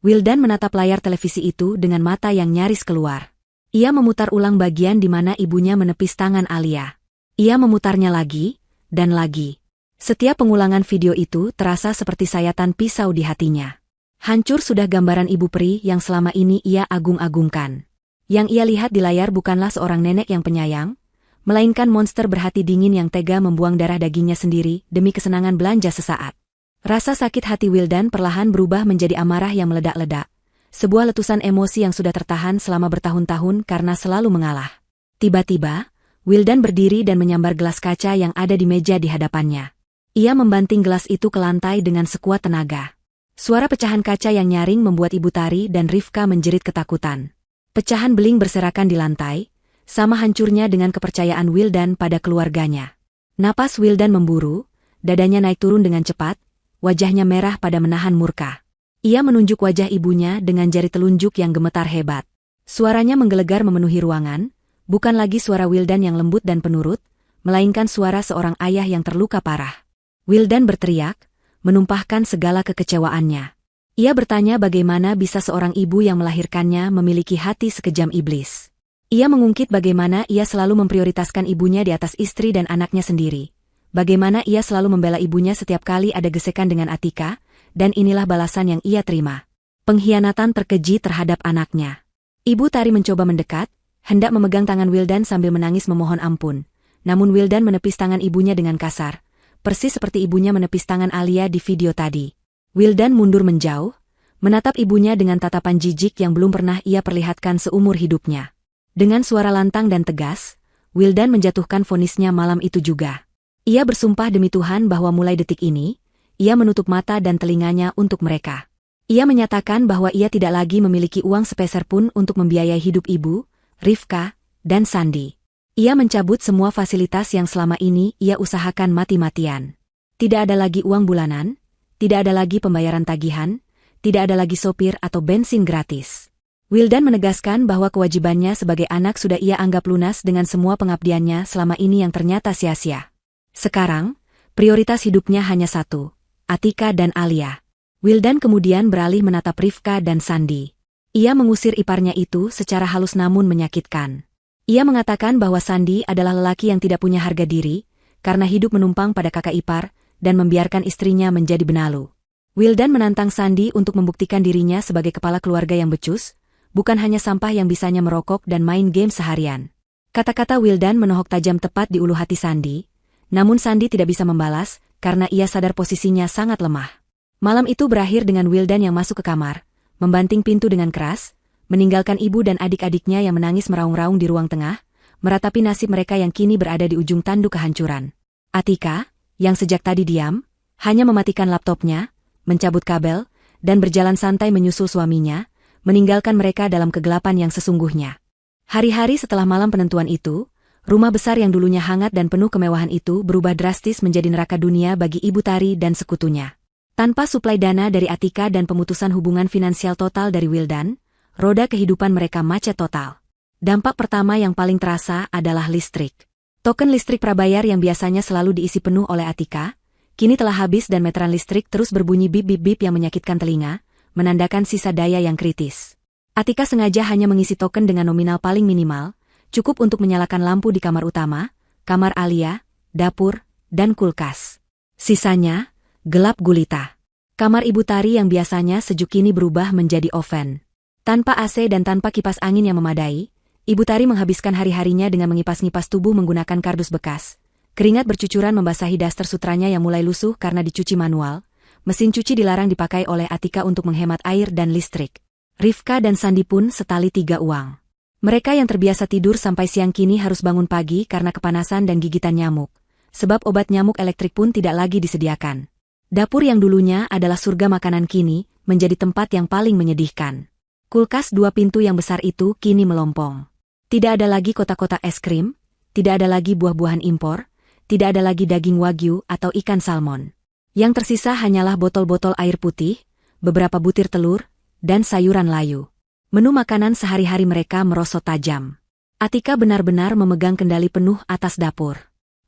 Wildan menatap layar televisi itu dengan mata yang nyaris keluar. Ia memutar ulang bagian di mana ibunya menepis tangan Alia. Ia memutarnya lagi, dan lagi. Setiap pengulangan video itu terasa seperti sayatan pisau di hatinya. Hancur sudah gambaran ibu peri yang selama ini ia agung-agungkan. Yang ia lihat di layar bukanlah seorang nenek yang penyayang, melainkan monster berhati dingin yang tega membuang darah dagingnya sendiri demi kesenangan belanja sesaat. Rasa sakit hati Wildan perlahan berubah menjadi amarah yang meledak-ledak, sebuah letusan emosi yang sudah tertahan selama bertahun-tahun karena selalu mengalah. Tiba-tiba, Wildan berdiri dan menyambar gelas kaca yang ada di meja di hadapannya. Ia membanting gelas itu ke lantai dengan sekuat tenaga. Suara pecahan kaca yang nyaring membuat Ibu Tari dan Rifka menjerit ketakutan. Pecahan beling berserakan di lantai, sama hancurnya dengan kepercayaan Wildan pada keluarganya. Napas Wildan memburu, dadanya naik turun dengan cepat, wajahnya merah pada menahan murka. Ia menunjuk wajah ibunya dengan jari telunjuk yang gemetar hebat. Suaranya menggelegar memenuhi ruangan, bukan lagi suara Wildan yang lembut dan penurut, melainkan suara seorang ayah yang terluka parah. Wildan berteriak, menumpahkan segala kekecewaannya. Ia bertanya bagaimana bisa seorang ibu yang melahirkannya memiliki hati sekejam iblis. Ia mengungkit bagaimana ia selalu memprioritaskan ibunya di atas istri dan anaknya sendiri. Bagaimana ia selalu membela ibunya setiap kali ada gesekan dengan Atika, dan inilah balasan yang ia terima. Pengkhianatan terkeji terhadap anaknya. Ibu Tari mencoba mendekat, hendak memegang tangan Wildan sambil menangis memohon ampun. Namun Wildan menepis tangan ibunya dengan kasar, persis seperti ibunya menepis tangan Alia di video tadi. Wildan mundur menjauh, menatap ibunya dengan tatapan jijik yang belum pernah ia perlihatkan seumur hidupnya. Dengan suara lantang dan tegas, Wildan menjatuhkan vonisnya malam itu juga. Ia bersumpah demi Tuhan bahwa mulai detik ini, ia menutup mata dan telinganya untuk mereka. Ia menyatakan bahwa ia tidak lagi memiliki uang sepeser pun untuk membiayai hidup ibu, Rifka, dan Sandi. Ia mencabut semua fasilitas yang selama ini ia usahakan mati-matian. Tidak ada lagi uang bulanan, tidak ada lagi pembayaran tagihan, tidak ada lagi sopir atau bensin gratis. Wildan menegaskan bahwa kewajibannya sebagai anak sudah ia anggap lunas dengan semua pengabdiannya selama ini yang ternyata sia-sia. Sekarang, prioritas hidupnya hanya satu, Atika dan Alia. Wildan kemudian beralih menatap Rifka dan Sandi. Ia mengusir iparnya itu secara halus namun menyakitkan. Ia mengatakan bahwa Sandi adalah lelaki yang tidak punya harga diri, karena hidup menumpang pada kakak ipar, dan membiarkan istrinya menjadi benalu. Wildan menantang Sandi untuk membuktikan dirinya sebagai kepala keluarga yang becus, bukan hanya sampah yang bisanya merokok dan main game seharian. Kata-kata Wildan menohok tajam tepat di ulu hati Sandi, namun Sandi tidak bisa membalas, karena ia sadar posisinya sangat lemah. Malam itu berakhir dengan Wildan yang masuk ke kamar, membanting pintu dengan keras, meninggalkan ibu dan adik-adiknya yang menangis meraung-raung di ruang tengah, meratapi nasib mereka yang kini berada di ujung tanduk kehancuran. Atika, yang sejak tadi diam, hanya mematikan laptopnya, mencabut kabel, dan berjalan santai menyusul suaminya, meninggalkan mereka dalam kegelapan yang sesungguhnya. Hari-hari setelah malam penentuan itu, rumah besar yang dulunya hangat dan penuh kemewahan itu berubah drastis menjadi neraka dunia bagi Ibu Tari dan sekutunya. Tanpa suplai dana dari Atika dan pemutusan hubungan finansial total dari Wildan, roda kehidupan mereka macet total. Dampak pertama yang paling terasa adalah listrik. Token listrik prabayar yang biasanya selalu diisi penuh oleh Atika, kini telah habis dan meteran listrik terus berbunyi bip-bip-bip yang menyakitkan telinga, menandakan sisa daya yang kritis. Atika sengaja hanya mengisi token dengan nominal paling minimal, cukup untuk menyalakan lampu di kamar utama, kamar Alia, dapur, dan kulkas. Sisanya, gelap gulita. Kamar Ibu Tari yang biasanya sejuk kini berubah menjadi oven. Tanpa AC dan tanpa kipas angin yang memadai, Ibu Tari menghabiskan hari-harinya dengan mengipas-ngipas tubuh menggunakan kardus bekas. Keringat bercucuran membasahi daster sutranya yang mulai lusuh karena dicuci manual. Mesin cuci dilarang dipakai oleh Atika untuk menghemat air dan listrik. Rifka dan Sandi pun setali 3 uang. Mereka yang terbiasa tidur sampai siang kini harus bangun pagi karena kepanasan dan gigitan nyamuk. Sebab obat nyamuk elektrik pun tidak lagi disediakan. Dapur yang dulunya adalah surga makanan kini menjadi tempat yang paling menyedihkan. Kulkas 2 pintu yang besar itu kini melompong. Tidak ada lagi kotak-kotak es krim, tidak ada lagi buah-buahan impor, tidak ada lagi daging wagyu atau ikan salmon. Yang tersisa hanyalah botol-botol air putih, beberapa butir telur, dan sayuran layu. Menu makanan sehari-hari mereka merosot tajam. Atika benar-benar memegang kendali penuh atas dapur.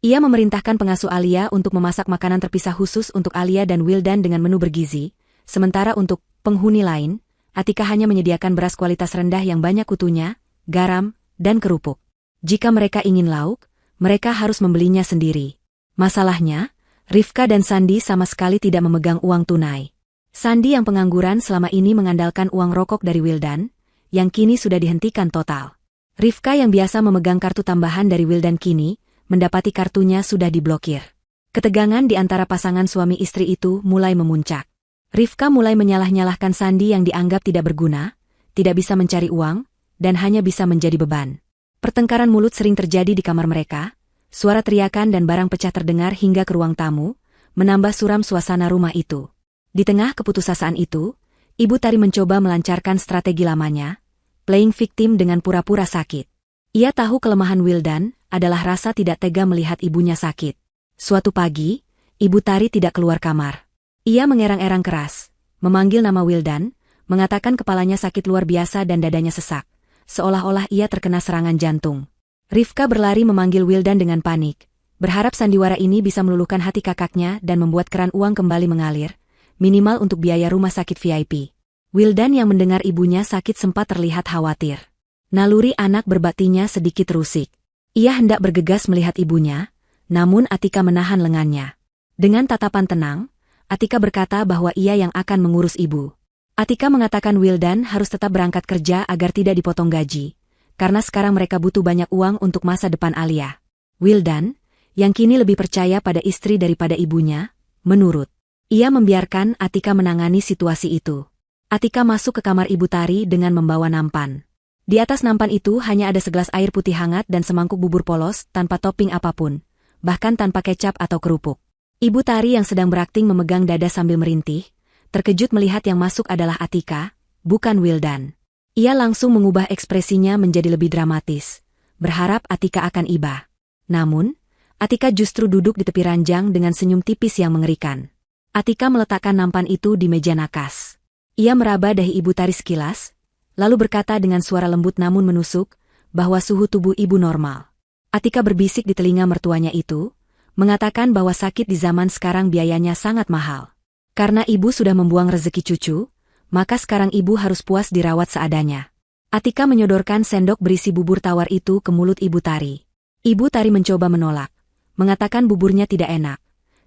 Ia memerintahkan pengasuh Alia untuk memasak makanan terpisah khusus untuk Alia dan Wildan dengan menu bergizi, sementara untuk penghuni lain, Atika hanya menyediakan beras kualitas rendah yang banyak kutunya, garam, dan kerupuk. Jika mereka ingin lauk, mereka harus membelinya sendiri. Masalahnya, Rifka dan Sandi sama sekali tidak memegang uang tunai. Sandi yang pengangguran selama ini mengandalkan uang rokok dari Wildan, yang kini sudah dihentikan total. Rifka yang biasa memegang kartu tambahan dari Wildan kini, mendapati kartunya sudah diblokir. Ketegangan di antara pasangan suami istri itu mulai memuncak. Rifka mulai menyalah-nyalahkan Sandi yang dianggap tidak berguna, tidak bisa mencari uang, dan hanya bisa menjadi beban. Pertengkaran mulut sering terjadi di kamar mereka, suara teriakan dan barang pecah terdengar hingga ke ruang tamu, menambah suram suasana rumah itu. Di tengah keputusasaan itu, Ibu Tari mencoba melancarkan strategi lamanya, playing victim dengan pura-pura sakit. Ia tahu kelemahan Wildan adalah rasa tidak tega melihat ibunya sakit. Suatu pagi, Ibu Tari tidak keluar kamar. Ia mengerang-erang keras, memanggil nama Wildan, mengatakan kepalanya sakit luar biasa dan dadanya sesak, seolah-olah ia terkena serangan jantung. Rifka berlari memanggil Wildan dengan panik, berharap sandiwara ini bisa meluluhkan hati kakaknya dan membuat keran uang kembali mengalir, minimal untuk biaya rumah sakit VIP. Wildan yang mendengar ibunya sakit sempat terlihat khawatir. Naluri anak berbaktinya sedikit terusik. Ia hendak bergegas melihat ibunya, namun Atika menahan lengannya. Dengan tatapan tenang, Atika berkata bahwa ia yang akan mengurus ibu. Atika mengatakan Wildan harus tetap berangkat kerja agar tidak dipotong gaji, karena sekarang mereka butuh banyak uang untuk masa depan Alia. Wildan, yang kini lebih percaya pada istri daripada ibunya, menurut. Ia membiarkan Atika menangani situasi itu. Atika masuk ke kamar Ibu Tari dengan membawa nampan. Di atas nampan itu hanya ada segelas air putih hangat dan semangkuk bubur polos tanpa topping apapun, bahkan tanpa kecap atau kerupuk. Ibu Tari yang sedang berakting memegang dada sambil merintih, terkejut melihat yang masuk adalah Atika, bukan Wildan. Ia langsung mengubah ekspresinya menjadi lebih dramatis, berharap Atika akan iba. Namun, Atika justru duduk di tepi ranjang dengan senyum tipis yang mengerikan. Atika meletakkan nampan itu di meja nakas. Ia meraba dahi Ibu Tari sekilas, lalu berkata dengan suara lembut namun menusuk, bahwa suhu tubuh ibu normal. Atika berbisik di telinga mertuanya itu, mengatakan bahwa sakit di zaman sekarang biayanya sangat mahal. Karena ibu sudah membuang rezeki cucu, maka sekarang ibu harus puas dirawat seadanya. Atika menyodorkan sendok berisi bubur tawar itu ke mulut Ibu Tari. Ibu Tari mencoba menolak, mengatakan buburnya tidak enak.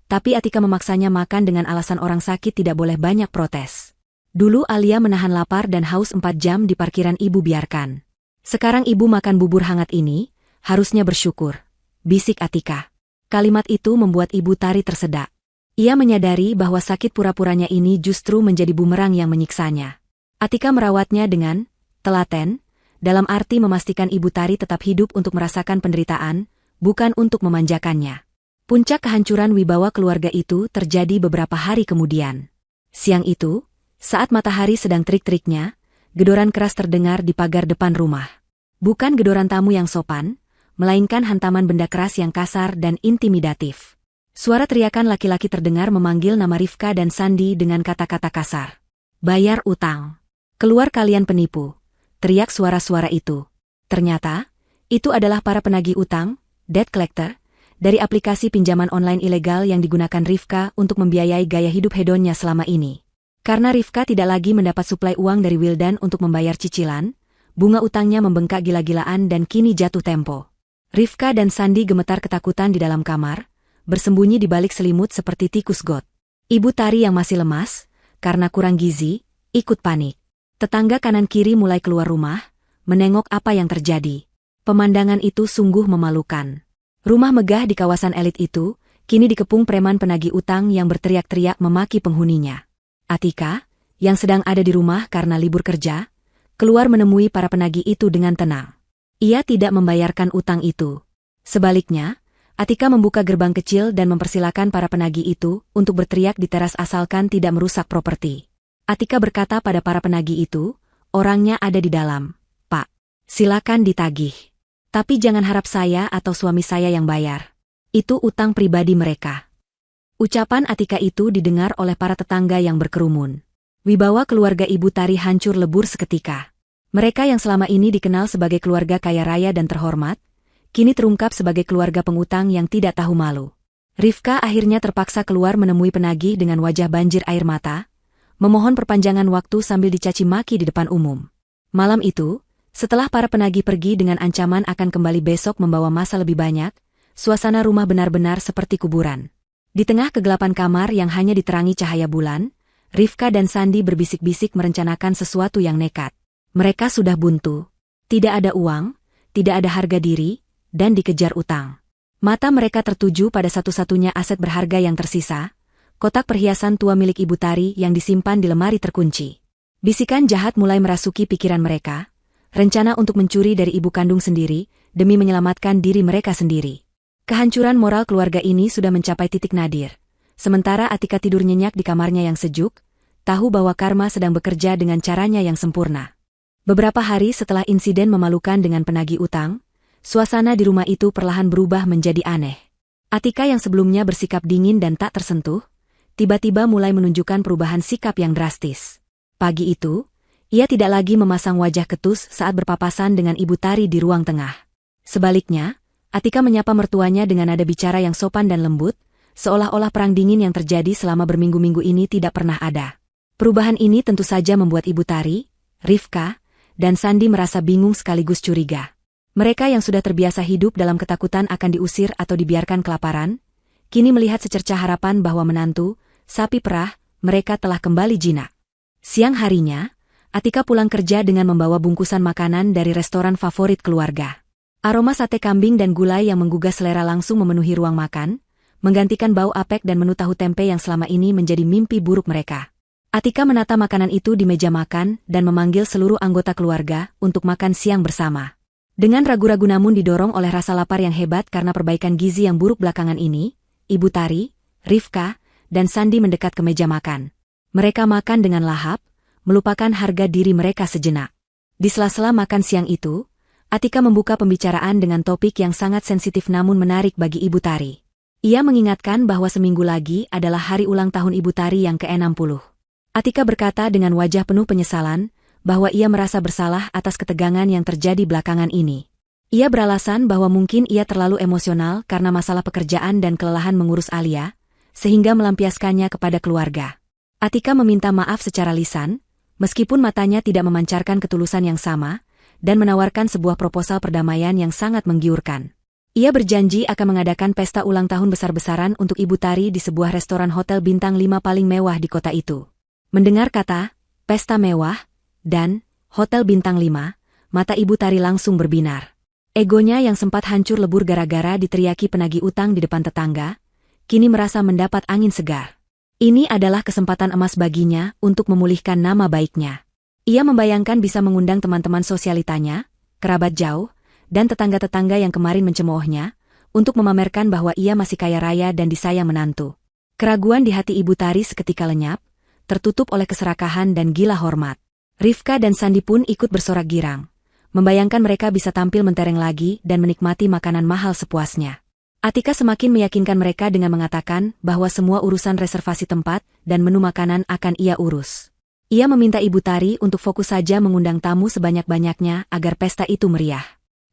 Tapi Atika memaksanya makan dengan alasan orang sakit tidak boleh banyak protes. Dulu Alia menahan lapar dan haus 4 jam di parkiran ibu biarkan. Sekarang ibu makan bubur hangat ini, harusnya bersyukur, bisik Atika. Kalimat itu membuat Ibu Tari tersedak. Ia menyadari bahwa sakit pura-puranya ini justru menjadi bumerang yang menyiksanya. Atika merawatnya dengan telaten, dalam arti memastikan Ibu Tari tetap hidup untuk merasakan penderitaan, bukan untuk memanjakannya. Puncak kehancuran wibawa keluarga itu terjadi beberapa hari kemudian. Siang itu, saat matahari sedang terik-teriknya, gedoran keras terdengar di pagar depan rumah. Bukan gedoran tamu yang sopan, melainkan hantaman benda keras yang kasar dan intimidatif. Suara teriakan laki-laki terdengar memanggil nama Rifka dan Sandi dengan kata-kata kasar. Bayar utang. Keluar kalian penipu. Teriak suara-suara itu. Ternyata, itu adalah para penagih utang, debt collector, dari aplikasi pinjaman online ilegal yang digunakan Rifka untuk membiayai gaya hidup hedonnya selama ini. Karena Rifka tidak lagi mendapat suplai uang dari Wildan untuk membayar cicilan, bunga utangnya membengkak gila-gilaan dan kini jatuh tempo. Rifka dan Sandi gemetar ketakutan di dalam kamar, bersembunyi di balik selimut seperti tikus got. Ibu Tari yang masih lemas, karena kurang gizi, ikut panik. Tetangga kanan-kiri mulai keluar rumah, menengok apa yang terjadi. Pemandangan itu sungguh memalukan. Rumah megah di kawasan elit itu, kini dikepung preman penagih utang yang berteriak-teriak memaki penghuninya. Atika, yang sedang ada di rumah karena libur kerja, keluar menemui para penagih itu dengan tenang. Ia tidak membayarkan utang itu. Sebaliknya, Atika membuka gerbang kecil dan mempersilakan para penagih itu untuk berteriak di teras asalkan tidak merusak properti. Atika berkata pada para penagih itu, orangnya ada di dalam. Pak, silakan ditagih. Tapi jangan harap saya atau suami saya yang bayar. Itu utang pribadi mereka. Ucapan Atika itu didengar oleh para tetangga yang berkerumun. Wibawa keluarga Ibu Tari hancur lebur seketika. Mereka yang selama ini dikenal sebagai keluarga kaya raya dan terhormat, kini terungkap sebagai keluarga pengutang yang tidak tahu malu. Rifka akhirnya terpaksa keluar menemui penagih dengan wajah banjir air mata, memohon perpanjangan waktu sambil dicaci maki di depan umum. Malam itu, setelah para penagih pergi dengan ancaman akan kembali besok membawa massa lebih banyak, suasana rumah benar-benar seperti kuburan. Di tengah kegelapan kamar yang hanya diterangi cahaya bulan, Rifka dan Sandi berbisik-bisik merencanakan sesuatu yang nekat. Mereka sudah buntu. Tidak ada uang, tidak ada harga diri, dan dikejar utang. Mata mereka tertuju pada satu-satunya aset berharga yang tersisa, kotak perhiasan tua milik Ibu Tari yang disimpan di lemari terkunci. Bisikan jahat mulai merasuki pikiran mereka, rencana untuk mencuri dari ibu kandung sendiri, demi menyelamatkan diri mereka sendiri. Kehancuran moral keluarga ini sudah mencapai titik nadir. Sementara Atika tidur nyenyak di kamarnya yang sejuk, tahu bahwa karma sedang bekerja dengan caranya yang sempurna. Beberapa hari setelah insiden memalukan dengan penagih utang, suasana di rumah itu perlahan berubah menjadi aneh. Atika yang sebelumnya bersikap dingin dan tak tersentuh, tiba-tiba mulai menunjukkan perubahan sikap yang drastis. Pagi itu, ia tidak lagi memasang wajah ketus saat berpapasan dengan Ibu Tari di ruang tengah. Sebaliknya, Atika menyapa mertuanya dengan nada bicara yang sopan dan lembut, seolah-olah perang dingin yang terjadi selama berminggu-minggu ini tidak pernah ada. Perubahan ini tentu saja membuat Ibu Tari, Rifka, dan Sandi merasa bingung sekaligus curiga. Mereka yang sudah terbiasa hidup dalam ketakutan akan diusir atau dibiarkan kelaparan, kini melihat secercah harapan bahwa menantu, sapi perah, mereka telah kembali jinak. Siang harinya, Atika pulang kerja dengan membawa bungkusan makanan dari restoran favorit keluarga. Aroma sate kambing dan gulai yang menggugah selera langsung memenuhi ruang makan, menggantikan bau apek dan menu tahu tempe yang selama ini menjadi mimpi buruk mereka. Atika menata makanan itu di meja makan dan memanggil seluruh anggota keluarga untuk makan siang bersama. Dengan ragu-ragu namun didorong oleh rasa lapar yang hebat karena perbaikan gizi yang buruk belakangan ini, Ibu Tari, Rifka, dan Sandi mendekat ke meja makan. Mereka makan dengan lahap, melupakan harga diri mereka sejenak. Di sela-sela makan siang itu, Atika membuka pembicaraan dengan topik yang sangat sensitif namun menarik bagi Ibu Tari. Ia mengingatkan bahwa seminggu lagi adalah hari ulang tahun Ibu Tari yang ke-60. Atika berkata dengan wajah penuh penyesalan, bahwa ia merasa bersalah atas ketegangan yang terjadi belakangan ini. Ia beralasan bahwa mungkin ia terlalu emosional karena masalah pekerjaan dan kelelahan mengurus Alia, sehingga melampiaskannya kepada keluarga. Atika meminta maaf secara lisan, meskipun matanya tidak memancarkan ketulusan yang sama, dan menawarkan sebuah proposal perdamaian yang sangat menggiurkan. Ia berjanji akan mengadakan pesta ulang tahun besar-besaran untuk Ibu Tari di sebuah restoran hotel bintang 5 paling mewah di kota itu. Mendengar kata, pesta mewah, dan hotel bintang 5, mata Ibu Tari langsung berbinar. Egonya yang sempat hancur lebur gara-gara diteriaki penagih utang di depan tetangga, kini merasa mendapat angin segar. Ini adalah kesempatan emas baginya untuk memulihkan nama baiknya. Ia membayangkan bisa mengundang teman-teman sosialitanya, kerabat jauh, dan tetangga-tetangga yang kemarin mencemoohnya, untuk memamerkan bahwa ia masih kaya raya dan disayang menantu. Keraguan di hati Ibu Tari seketika lenyap, tertutup oleh keserakahan dan gila hormat. Rifka dan Sandi pun ikut bersorak girang, membayangkan mereka bisa tampil mentereng lagi dan menikmati makanan mahal sepuasnya. Atika semakin meyakinkan mereka dengan mengatakan bahwa semua urusan reservasi tempat dan menu makanan akan ia urus. Ia meminta Ibu Tari untuk fokus saja mengundang tamu sebanyak-banyaknya agar pesta itu meriah.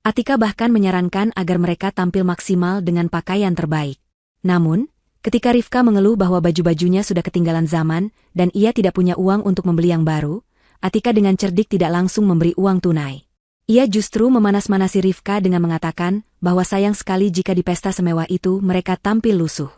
Atika bahkan menyarankan agar mereka tampil maksimal dengan pakaian terbaik. Namun, ketika Rifka mengeluh bahwa baju-bajunya sudah ketinggalan zaman dan ia tidak punya uang untuk membeli yang baru, Atika dengan cerdik tidak langsung memberi uang tunai. Ia justru memanas-manasi Rifka dengan mengatakan bahwa sayang sekali jika di pesta semewah itu mereka tampil lusuh.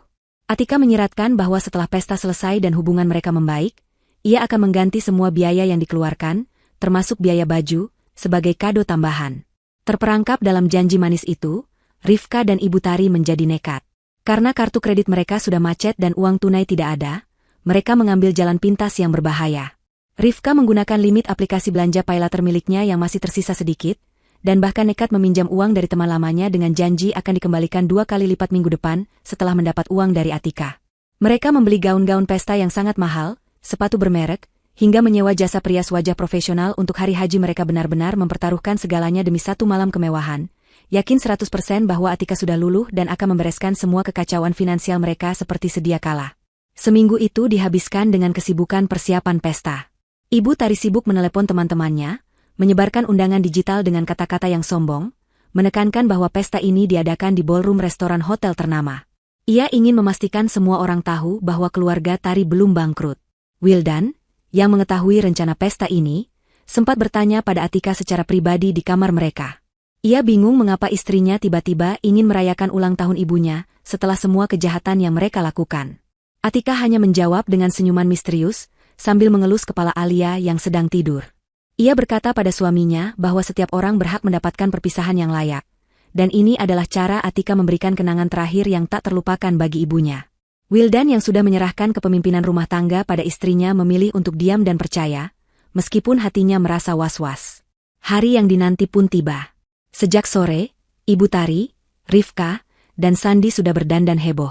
Atika menyiratkan bahwa setelah pesta selesai dan hubungan mereka membaik, ia akan mengganti semua biaya yang dikeluarkan, termasuk biaya baju, sebagai kado tambahan. Terperangkap dalam janji manis itu, Rifka dan Ibu Tari menjadi nekat. Karena kartu kredit mereka sudah macet dan uang tunai tidak ada, mereka mengambil jalan pintas yang berbahaya. Rifka menggunakan limit aplikasi belanja paylater miliknya yang masih tersisa sedikit, dan bahkan nekat meminjam uang dari teman lamanya dengan janji akan dikembalikan 2 kali lipat minggu depan setelah mendapat uang dari Atika. Mereka membeli gaun-gaun pesta yang sangat mahal, sepatu bermerek, hingga menyewa jasa perias wajah profesional untuk hari haji. Mereka benar-benar mempertaruhkan segalanya demi satu malam kemewahan, yakin 100% bahwa Atika sudah luluh dan akan membereskan semua kekacauan finansial mereka seperti sedia kala. Seminggu itu dihabiskan dengan kesibukan persiapan pesta. Ibu Tari sibuk menelepon teman-temannya, menyebarkan undangan digital dengan kata-kata yang sombong, menekankan bahwa pesta ini diadakan di ballroom restoran hotel ternama. Ia ingin memastikan semua orang tahu bahwa keluarga Tari belum bangkrut. Wildan, yang mengetahui rencana pesta ini, sempat bertanya pada Atika secara pribadi di kamar mereka. Ia bingung mengapa istrinya tiba-tiba ingin merayakan ulang tahun ibunya setelah semua kejahatan yang mereka lakukan. Atika hanya menjawab dengan senyuman misterius, sambil mengelus kepala Alia yang sedang tidur. Ia berkata pada suaminya bahwa setiap orang berhak mendapatkan perpisahan yang layak, dan ini adalah cara Atika memberikan kenangan terakhir yang tak terlupakan bagi ibunya. Wildan yang sudah menyerahkan kepemimpinan rumah tangga pada istrinya memilih untuk diam dan percaya, meskipun hatinya merasa was-was. Hari yang dinanti pun tiba. Sejak sore, Ibu Tari, Rifka, dan Sandi sudah berdandan heboh.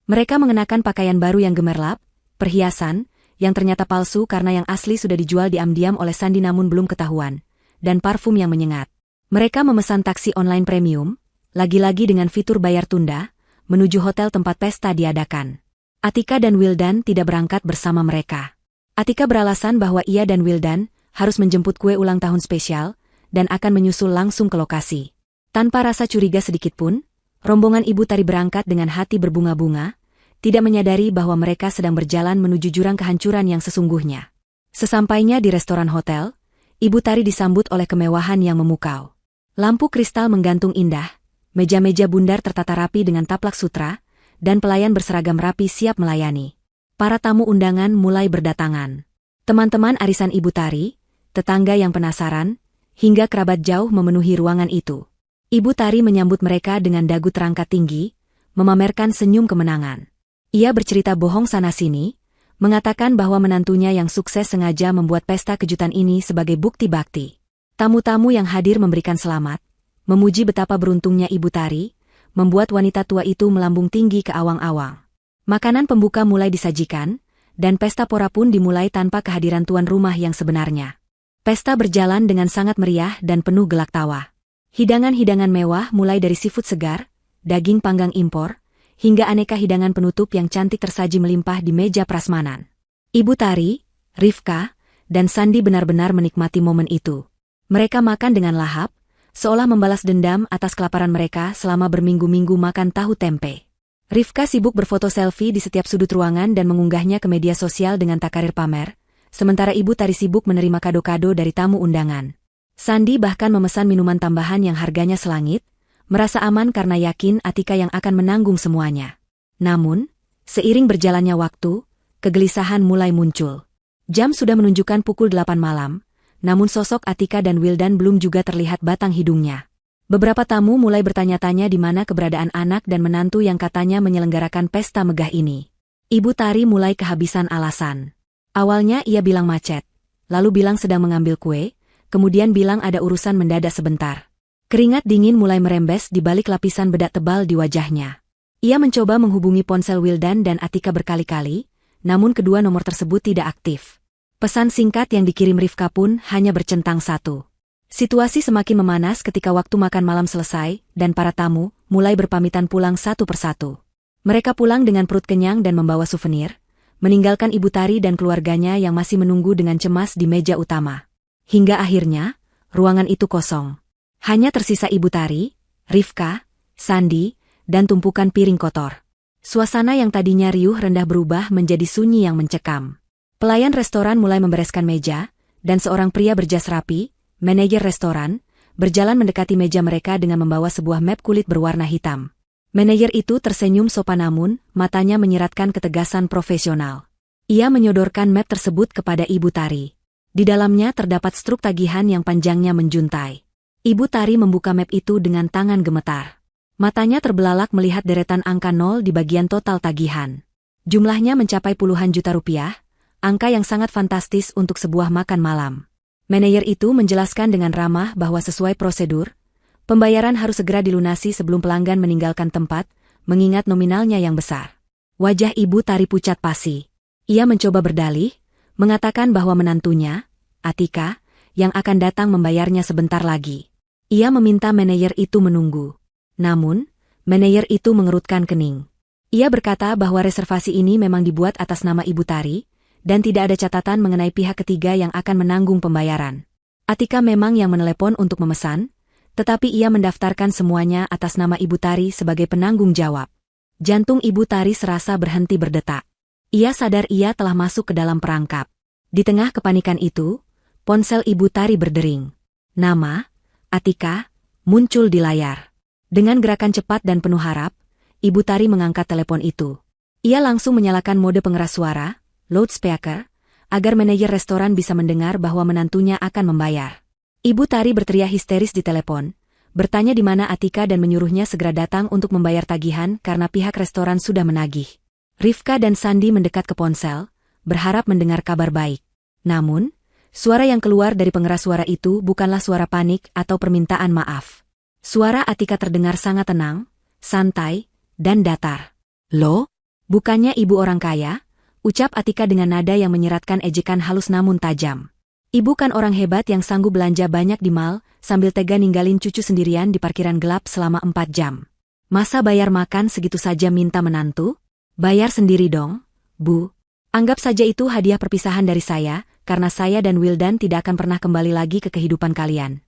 Mereka mengenakan pakaian baru yang gemerlap, perhiasan, yang ternyata palsu karena yang asli sudah dijual diam-diam oleh Sandi namun belum ketahuan, dan parfum yang menyengat. Mereka memesan taksi online premium, lagi-lagi dengan fitur bayar tunda, menuju hotel tempat pesta diadakan. Atika dan Wildan tidak berangkat bersama mereka. Atika beralasan bahwa ia dan Wildan harus menjemput kue ulang tahun spesial, dan akan menyusul langsung ke lokasi. Tanpa rasa curiga sedikitpun, rombongan Ibu Tari berangkat dengan hati berbunga-bunga, tidak menyadari bahwa mereka sedang berjalan menuju jurang kehancuran yang sesungguhnya. Sesampainya di restoran hotel, Ibu Tari disambut oleh kemewahan yang memukau. Lampu kristal menggantung indah, meja-meja bundar tertata rapi dengan taplak sutra, dan pelayan berseragam rapi siap melayani. Para tamu undangan mulai berdatangan. Teman-teman arisan Ibu Tari, tetangga yang penasaran, hingga kerabat jauh memenuhi ruangan itu. Ibu Tari menyambut mereka dengan dagu terangkat tinggi, memamerkan senyum kemenangan. Ia bercerita bohong sana-sini, mengatakan bahwa menantunya yang sukses sengaja membuat pesta kejutan ini sebagai bukti bakti. Tamu-tamu yang hadir memberikan selamat, memuji betapa beruntungnya Ibu Tari, membuat wanita tua itu melambung tinggi ke awang-awang. Makanan pembuka mulai disajikan, dan pesta pora pun dimulai tanpa kehadiran tuan rumah yang sebenarnya. Pesta berjalan dengan sangat meriah dan penuh gelak tawa. Hidangan-hidangan mewah mulai dari seafood segar, daging panggang impor, hingga aneka hidangan penutup yang cantik tersaji melimpah di meja prasmanan. Ibu Tari, Rifka, dan Sandi benar-benar menikmati momen itu. Mereka makan dengan lahap, seolah membalas dendam atas kelaparan mereka selama berminggu-minggu makan tahu tempe. Rifka sibuk berfoto selfie di setiap sudut ruangan dan mengunggahnya ke media sosial dengan takarir pamer, sementara Ibu Tari sibuk menerima kado-kado dari tamu undangan. Sandi bahkan memesan minuman tambahan yang harganya selangit, merasa aman karena yakin Atika yang akan menanggung semuanya. Namun, seiring berjalannya waktu, kegelisahan mulai muncul. Jam sudah menunjukkan pukul 8 malam, namun sosok Atika dan Wildan belum juga terlihat batang hidungnya. Beberapa tamu mulai bertanya-tanya di mana keberadaan anak dan menantu yang katanya menyelenggarakan pesta megah ini. Ibu Tari mulai kehabisan alasan. Awalnya ia bilang macet, lalu bilang sedang mengambil kue, kemudian bilang ada urusan mendadak sebentar. Keringat dingin mulai merembes di balik lapisan bedak tebal di wajahnya. Ia mencoba menghubungi ponsel Wildan dan Atika berkali-kali, namun kedua nomor tersebut tidak aktif. Pesan singkat yang dikirim Rifka pun hanya bercentang satu. Situasi semakin memanas ketika waktu makan malam selesai, dan para tamu mulai berpamitan pulang satu persatu. Mereka pulang dengan perut kenyang dan membawa souvenir, meninggalkan Ibu Tari dan keluarganya yang masih menunggu dengan cemas di meja utama. Hingga akhirnya, ruangan itu kosong. Hanya tersisa Ibu Tari, Rifka, Sandi, dan tumpukan piring kotor. Suasana yang tadinya riuh rendah berubah menjadi sunyi yang mencekam. Pelayan restoran mulai membereskan meja, dan seorang pria berjas rapi, manajer restoran, berjalan mendekati meja mereka dengan membawa sebuah map kulit berwarna hitam. Manajer itu tersenyum sopan namun, matanya menyiratkan ketegasan profesional. Ia menyodorkan map tersebut kepada Ibu Tari. Di dalamnya terdapat struk tagihan yang panjangnya menjuntai. Ibu Tari membuka map itu dengan tangan gemetar. Matanya terbelalak melihat deretan angka 0 di bagian total tagihan. Jumlahnya mencapai puluhan juta rupiah, angka yang sangat fantastis untuk sebuah makan malam. Manajer itu menjelaskan dengan ramah bahwa sesuai prosedur, pembayaran harus segera dilunasi sebelum pelanggan meninggalkan tempat, mengingat nominalnya yang besar. Wajah Ibu Tari pucat pasi. Ia mencoba berdalih, mengatakan bahwa menantunya, Atika, yang akan datang membayarnya sebentar lagi. Ia meminta manajer itu menunggu. Namun, manajer itu mengerutkan kening. Ia berkata bahwa reservasi ini memang dibuat atas nama Ibu Tari, dan tidak ada catatan mengenai pihak ketiga yang akan menanggung pembayaran. Atika memang yang menelepon untuk memesan, tetapi ia mendaftarkan semuanya atas nama Ibu Tari sebagai penanggung jawab. Jantung Ibu Tari serasa berhenti berdetak. Ia sadar ia telah masuk ke dalam perangkap. Di tengah kepanikan itu, ponsel Ibu Tari berdering. Nama, Atika, muncul di layar. Dengan gerakan cepat dan penuh harap, Ibu Tari mengangkat telepon itu. Ia langsung menyalakan mode pengeras suara, loudspeaker, agar manajer restoran bisa mendengar bahwa menantunya akan membayar. Ibu Tari berteriak histeris di telepon, bertanya di mana Atika dan menyuruhnya segera datang untuk membayar tagihan karena pihak restoran sudah menagih. Rifka dan Sandi mendekat ke ponsel, berharap mendengar kabar baik. Namun, suara yang keluar dari pengeras suara itu bukanlah suara panik atau permintaan maaf. Suara Atika terdengar sangat tenang, santai, dan datar. "Loh, bukannya ibu orang kaya?" ucap Atika dengan nada yang menyeratkan ejekan halus namun tajam. "Ibu kan orang hebat yang sanggup belanja banyak di mall, sambil tega ninggalin cucu sendirian di parkiran gelap selama 4 jam. Masa bayar makan segitu saja minta menantu? Bayar sendiri dong, Bu. Anggap saja itu hadiah perpisahan dari saya, karena saya dan Wildan tidak akan pernah kembali lagi ke kehidupan kalian."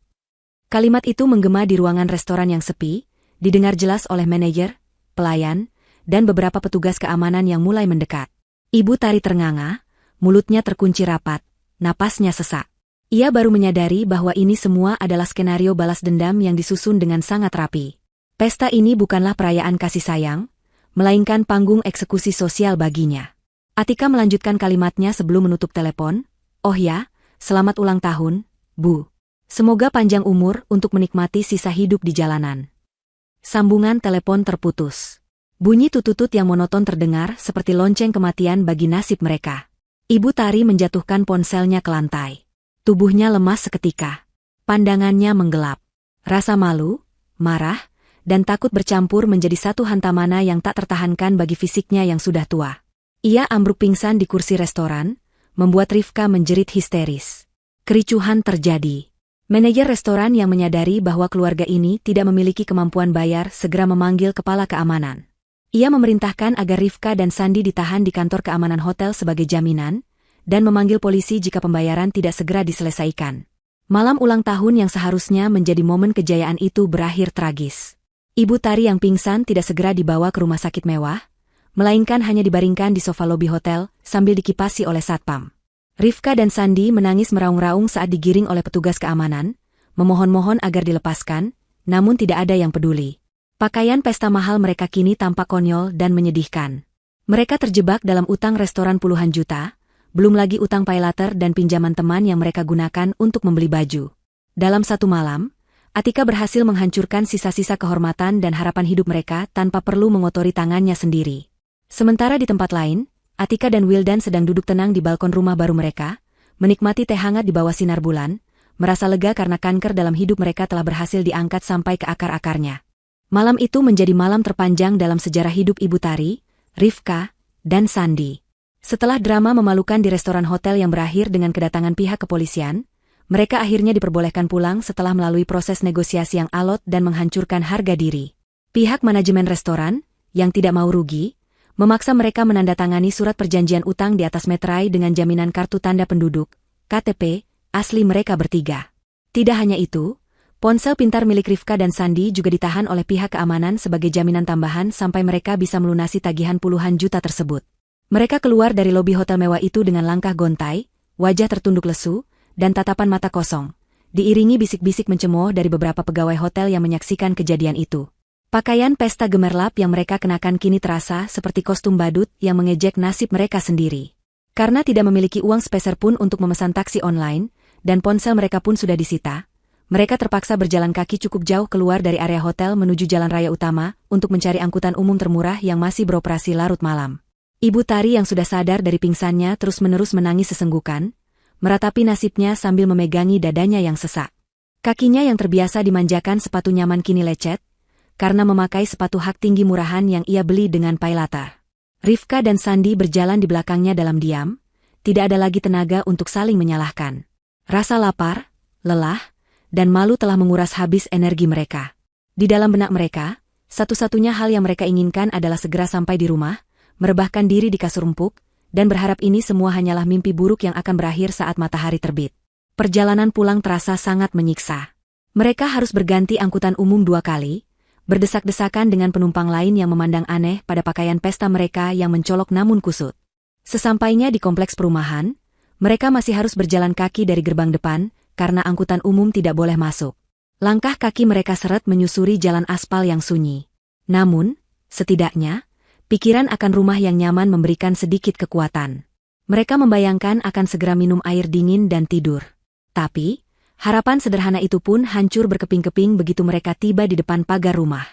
Kalimat itu menggema di ruangan restoran yang sepi, didengar jelas oleh manajer, pelayan, dan beberapa petugas keamanan yang mulai mendekat. Ibu Tari ternganga, mulutnya terkunci rapat, napasnya sesak. Ia baru menyadari bahwa ini semua adalah skenario balas dendam yang disusun dengan sangat rapi. Pesta ini bukanlah perayaan kasih sayang, melainkan panggung eksekusi sosial baginya. Atika melanjutkan kalimatnya sebelum menutup telepon. "Oh ya, selamat ulang tahun, Bu. Semoga panjang umur untuk menikmati sisa hidup di jalanan." Sambungan telepon terputus. Bunyi tututut yang monoton terdengar seperti lonceng kematian bagi nasib mereka. Ibu Tari menjatuhkan ponselnya ke lantai. Tubuhnya lemas seketika. Pandangannya menggelap. Rasa malu, marah, dan takut bercampur menjadi satu hantamana yang tak tertahankan bagi fisiknya yang sudah tua. Ia ambruk pingsan di kursi restoran, membuat Rifka menjerit histeris. Kericuhan terjadi. Manajer restoran yang menyadari bahwa keluarga ini tidak memiliki kemampuan bayar segera memanggil kepala keamanan. Ia memerintahkan agar Rifka dan Sandi ditahan di kantor keamanan hotel sebagai jaminan, dan memanggil polisi jika pembayaran tidak segera diselesaikan. Malam ulang tahun yang seharusnya menjadi momen kejayaan itu berakhir tragis. Ibu Tari yang pingsan tidak segera dibawa ke rumah sakit mewah, melainkan hanya dibaringkan di sofa lobi hotel sambil dikipasi oleh satpam. Rifka dan Sandi menangis meraung-raung saat digiring oleh petugas keamanan, memohon-mohon agar dilepaskan, namun tidak ada yang peduli. Pakaian pesta mahal mereka kini tampak konyol dan menyedihkan. Mereka terjebak dalam utang restoran puluhan juta, belum lagi utang paylater dan pinjaman teman yang mereka gunakan untuk membeli baju. Dalam satu malam, Atika berhasil menghancurkan sisa-sisa kehormatan dan harapan hidup mereka tanpa perlu mengotori tangannya sendiri. Sementara di tempat lain, Atika dan Wildan sedang duduk tenang di balkon rumah baru mereka, menikmati teh hangat di bawah sinar bulan, merasa lega karena kanker dalam hidup mereka telah berhasil diangkat sampai ke akar-akarnya. Malam itu menjadi malam terpanjang dalam sejarah hidup Ibu Tari, Rifka, dan Sandi. Setelah drama memalukan di restoran hotel yang berakhir dengan kedatangan pihak kepolisian, mereka akhirnya diperbolehkan pulang setelah melalui proses negosiasi yang alot dan menghancurkan harga diri. Pihak manajemen restoran, yang tidak mau rugi, memaksa mereka menandatangani surat perjanjian utang di atas meterai dengan jaminan kartu tanda penduduk, KTP, asli mereka bertiga. Tidak hanya itu, ponsel pintar milik Rifka dan Sandi juga ditahan oleh pihak keamanan sebagai jaminan tambahan sampai mereka bisa melunasi tagihan puluhan juta tersebut. Mereka keluar dari lobi hotel mewah itu dengan langkah gontai, wajah tertunduk lesu, dan tatapan mata kosong, diiringi bisik-bisik mencemooh dari beberapa pegawai hotel yang menyaksikan kejadian itu. Pakaian pesta gemerlap yang mereka kenakan kini terasa seperti kostum badut yang mengejek nasib mereka sendiri. Karena tidak memiliki uang sepeser pun untuk memesan taksi online, dan ponsel mereka pun sudah disita, mereka terpaksa berjalan kaki cukup jauh keluar dari area hotel menuju jalan raya utama untuk mencari angkutan umum termurah yang masih beroperasi larut malam. Ibu Tari yang sudah sadar dari pingsannya terus-menerus menangis sesenggukan, meratapi nasibnya sambil memegangi dadanya yang sesak. Kakinya yang terbiasa dimanjakan sepatu nyaman kini lecet, karena memakai sepatu hak tinggi murahan yang ia beli dengan paylatar. Rifka dan Sandi berjalan di belakangnya dalam diam, tidak ada lagi tenaga untuk saling menyalahkan. Rasa lapar, lelah, dan malu telah menguras habis energi mereka. Di dalam benak mereka, satu-satunya hal yang mereka inginkan adalah segera sampai di rumah, merebahkan diri di kasur empuk, dan berharap ini semua hanyalah mimpi buruk yang akan berakhir saat matahari terbit. Perjalanan pulang terasa sangat menyiksa. Mereka harus berganti angkutan umum 2 kali, berdesak-desakan dengan penumpang lain yang memandang aneh pada pakaian pesta mereka yang mencolok namun kusut. Sesampainya di kompleks perumahan, mereka masih harus berjalan kaki dari gerbang depan, karena angkutan umum tidak boleh masuk. Langkah kaki mereka seret menyusuri jalan aspal yang sunyi. Namun, setidaknya, pikiran akan rumah yang nyaman memberikan sedikit kekuatan. Mereka membayangkan akan segera minum air dingin dan tidur. Tapi, harapan sederhana itu pun hancur berkeping-keping begitu mereka tiba di depan pagar rumah.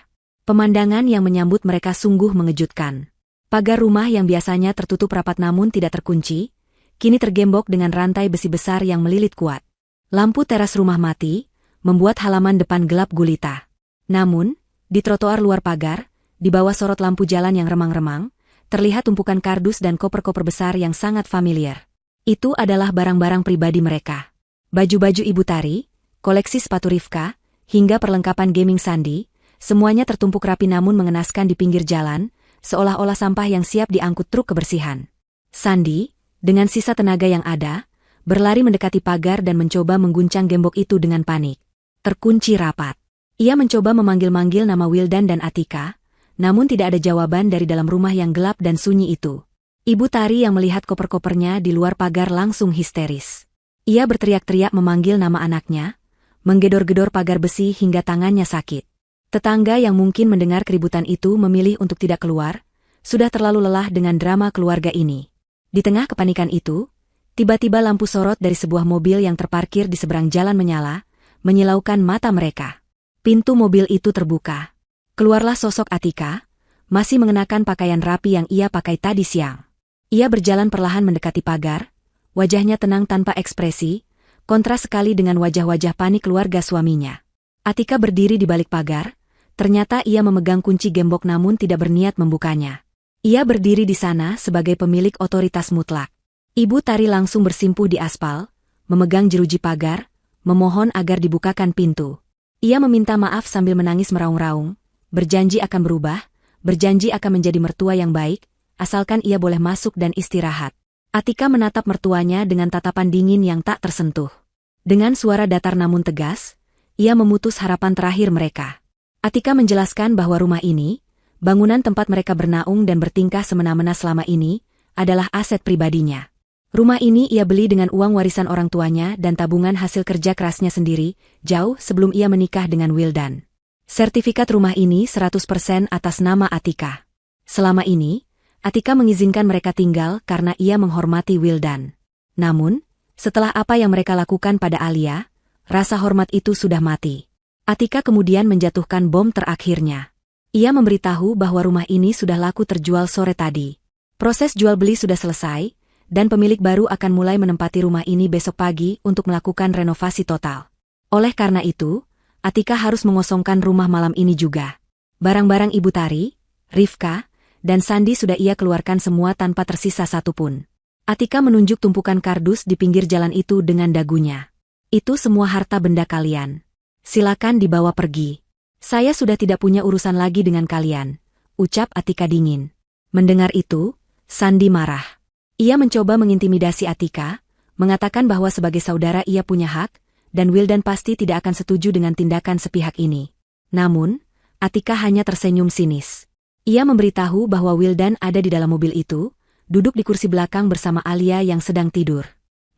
Pemandangan yang menyambut mereka sungguh mengejutkan. Pagar rumah yang biasanya tertutup rapat namun tidak terkunci, kini tergembok dengan rantai besi besar yang melilit kuat. Lampu teras rumah mati, membuat halaman depan gelap gulita. Namun, di trotoar luar pagar, di bawah sorot lampu jalan yang remang-remang, terlihat tumpukan kardus dan koper-koper besar yang sangat familiar. Itu adalah barang-barang pribadi mereka. Baju-baju Ibu Tari, koleksi sepatu Rifka, hingga perlengkapan gaming Sandi, semuanya tertumpuk rapi namun mengenaskan di pinggir jalan, seolah-olah sampah yang siap diangkut truk kebersihan. Sandi, dengan sisa tenaga yang ada, berlari mendekati pagar dan mencoba mengguncang gembok itu dengan panik. Terkunci rapat. Ia mencoba memanggil-manggil nama Wildan dan Atika, namun tidak ada jawaban dari dalam rumah yang gelap dan sunyi itu. Ibu Tari yang melihat koper-kopernya di luar pagar langsung histeris. Ia berteriak-teriak memanggil nama anaknya, menggedor-gedor pagar besi hingga tangannya sakit. Tetangga yang mungkin mendengar keributan itu memilih untuk tidak keluar, sudah terlalu lelah dengan drama keluarga ini. Di tengah kepanikan itu, tiba-tiba lampu sorot dari sebuah mobil yang terparkir di seberang jalan menyala, menyilaukan mata mereka. Pintu mobil itu terbuka. Keluarlah sosok Atika, masih mengenakan pakaian rapi yang ia pakai tadi siang. Ia berjalan perlahan mendekati pagar, wajahnya tenang tanpa ekspresi, kontras sekali dengan wajah-wajah panik keluarga suaminya. Atika berdiri di balik pagar, ternyata ia memegang kunci gembok namun tidak berniat membukanya. Ia berdiri di sana sebagai pemilik otoritas mutlak. Ibu Tari langsung bersimpuh di aspal, memegang jeruji pagar, memohon agar dibukakan pintu. Ia meminta maaf sambil menangis meraung-raung, berjanji akan berubah, berjanji akan menjadi mertua yang baik, asalkan ia boleh masuk dan istirahat. Atika menatap mertuanya dengan tatapan dingin yang tak tersentuh. Dengan suara datar namun tegas, ia memutus harapan terakhir mereka. Atika menjelaskan bahwa rumah ini, bangunan tempat mereka bernaung dan bertingkah semena-mena selama ini, adalah aset pribadinya. Rumah ini ia beli dengan uang warisan orang tuanya dan tabungan hasil kerja kerasnya sendiri, jauh sebelum ia menikah dengan Wildan. Sertifikat rumah ini 100% atas nama Atika. Selama ini, Atika mengizinkan mereka tinggal karena ia menghormati Wildan. Namun, setelah apa yang mereka lakukan pada Alia, rasa hormat itu sudah mati. Atika kemudian menjatuhkan bom terakhirnya. Ia memberitahu bahwa rumah ini sudah laku terjual sore tadi. Proses jual beli sudah selesai, dan pemilik baru akan mulai menempati rumah ini besok pagi untuk melakukan renovasi total. Oleh karena itu, Atika harus mengosongkan rumah malam ini juga. Barang-barang Ibu Tari, Rifka, dan Sandi sudah ia keluarkan semua tanpa tersisa satupun. Atika menunjuk tumpukan kardus di pinggir jalan itu dengan dagunya. Itu semua harta benda kalian. Silakan dibawa pergi. Saya sudah tidak punya urusan lagi dengan kalian, ucap Atika dingin. Mendengar itu, Sandi marah. Ia mencoba mengintimidasi Atika, mengatakan bahwa sebagai saudara ia punya hak, dan Wildan pasti tidak akan setuju dengan tindakan sepihak ini. Namun, Atika hanya tersenyum sinis. Ia memberitahu bahwa Wildan ada di dalam mobil itu, duduk di kursi belakang bersama Alia yang sedang tidur.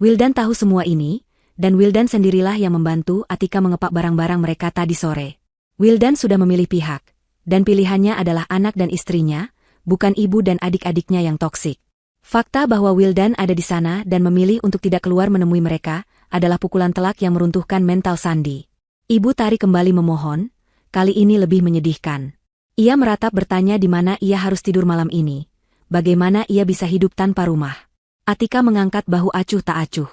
Wildan tahu semua ini, dan Wildan sendirilah yang membantu Atika mengepak barang-barang mereka tadi sore. Wildan sudah memilih pihak, dan pilihannya adalah anak dan istrinya, bukan ibu dan adik-adiknya yang toksik. Fakta bahwa Wildan ada di sana dan memilih untuk tidak keluar menemui mereka adalah pukulan telak yang meruntuhkan mental Sandy. Ibu Tari kembali memohon, kali ini lebih menyedihkan. Ia meratap bertanya di mana ia harus tidur malam ini. Bagaimana ia bisa hidup tanpa rumah? Atika mengangkat bahu acuh tak acuh.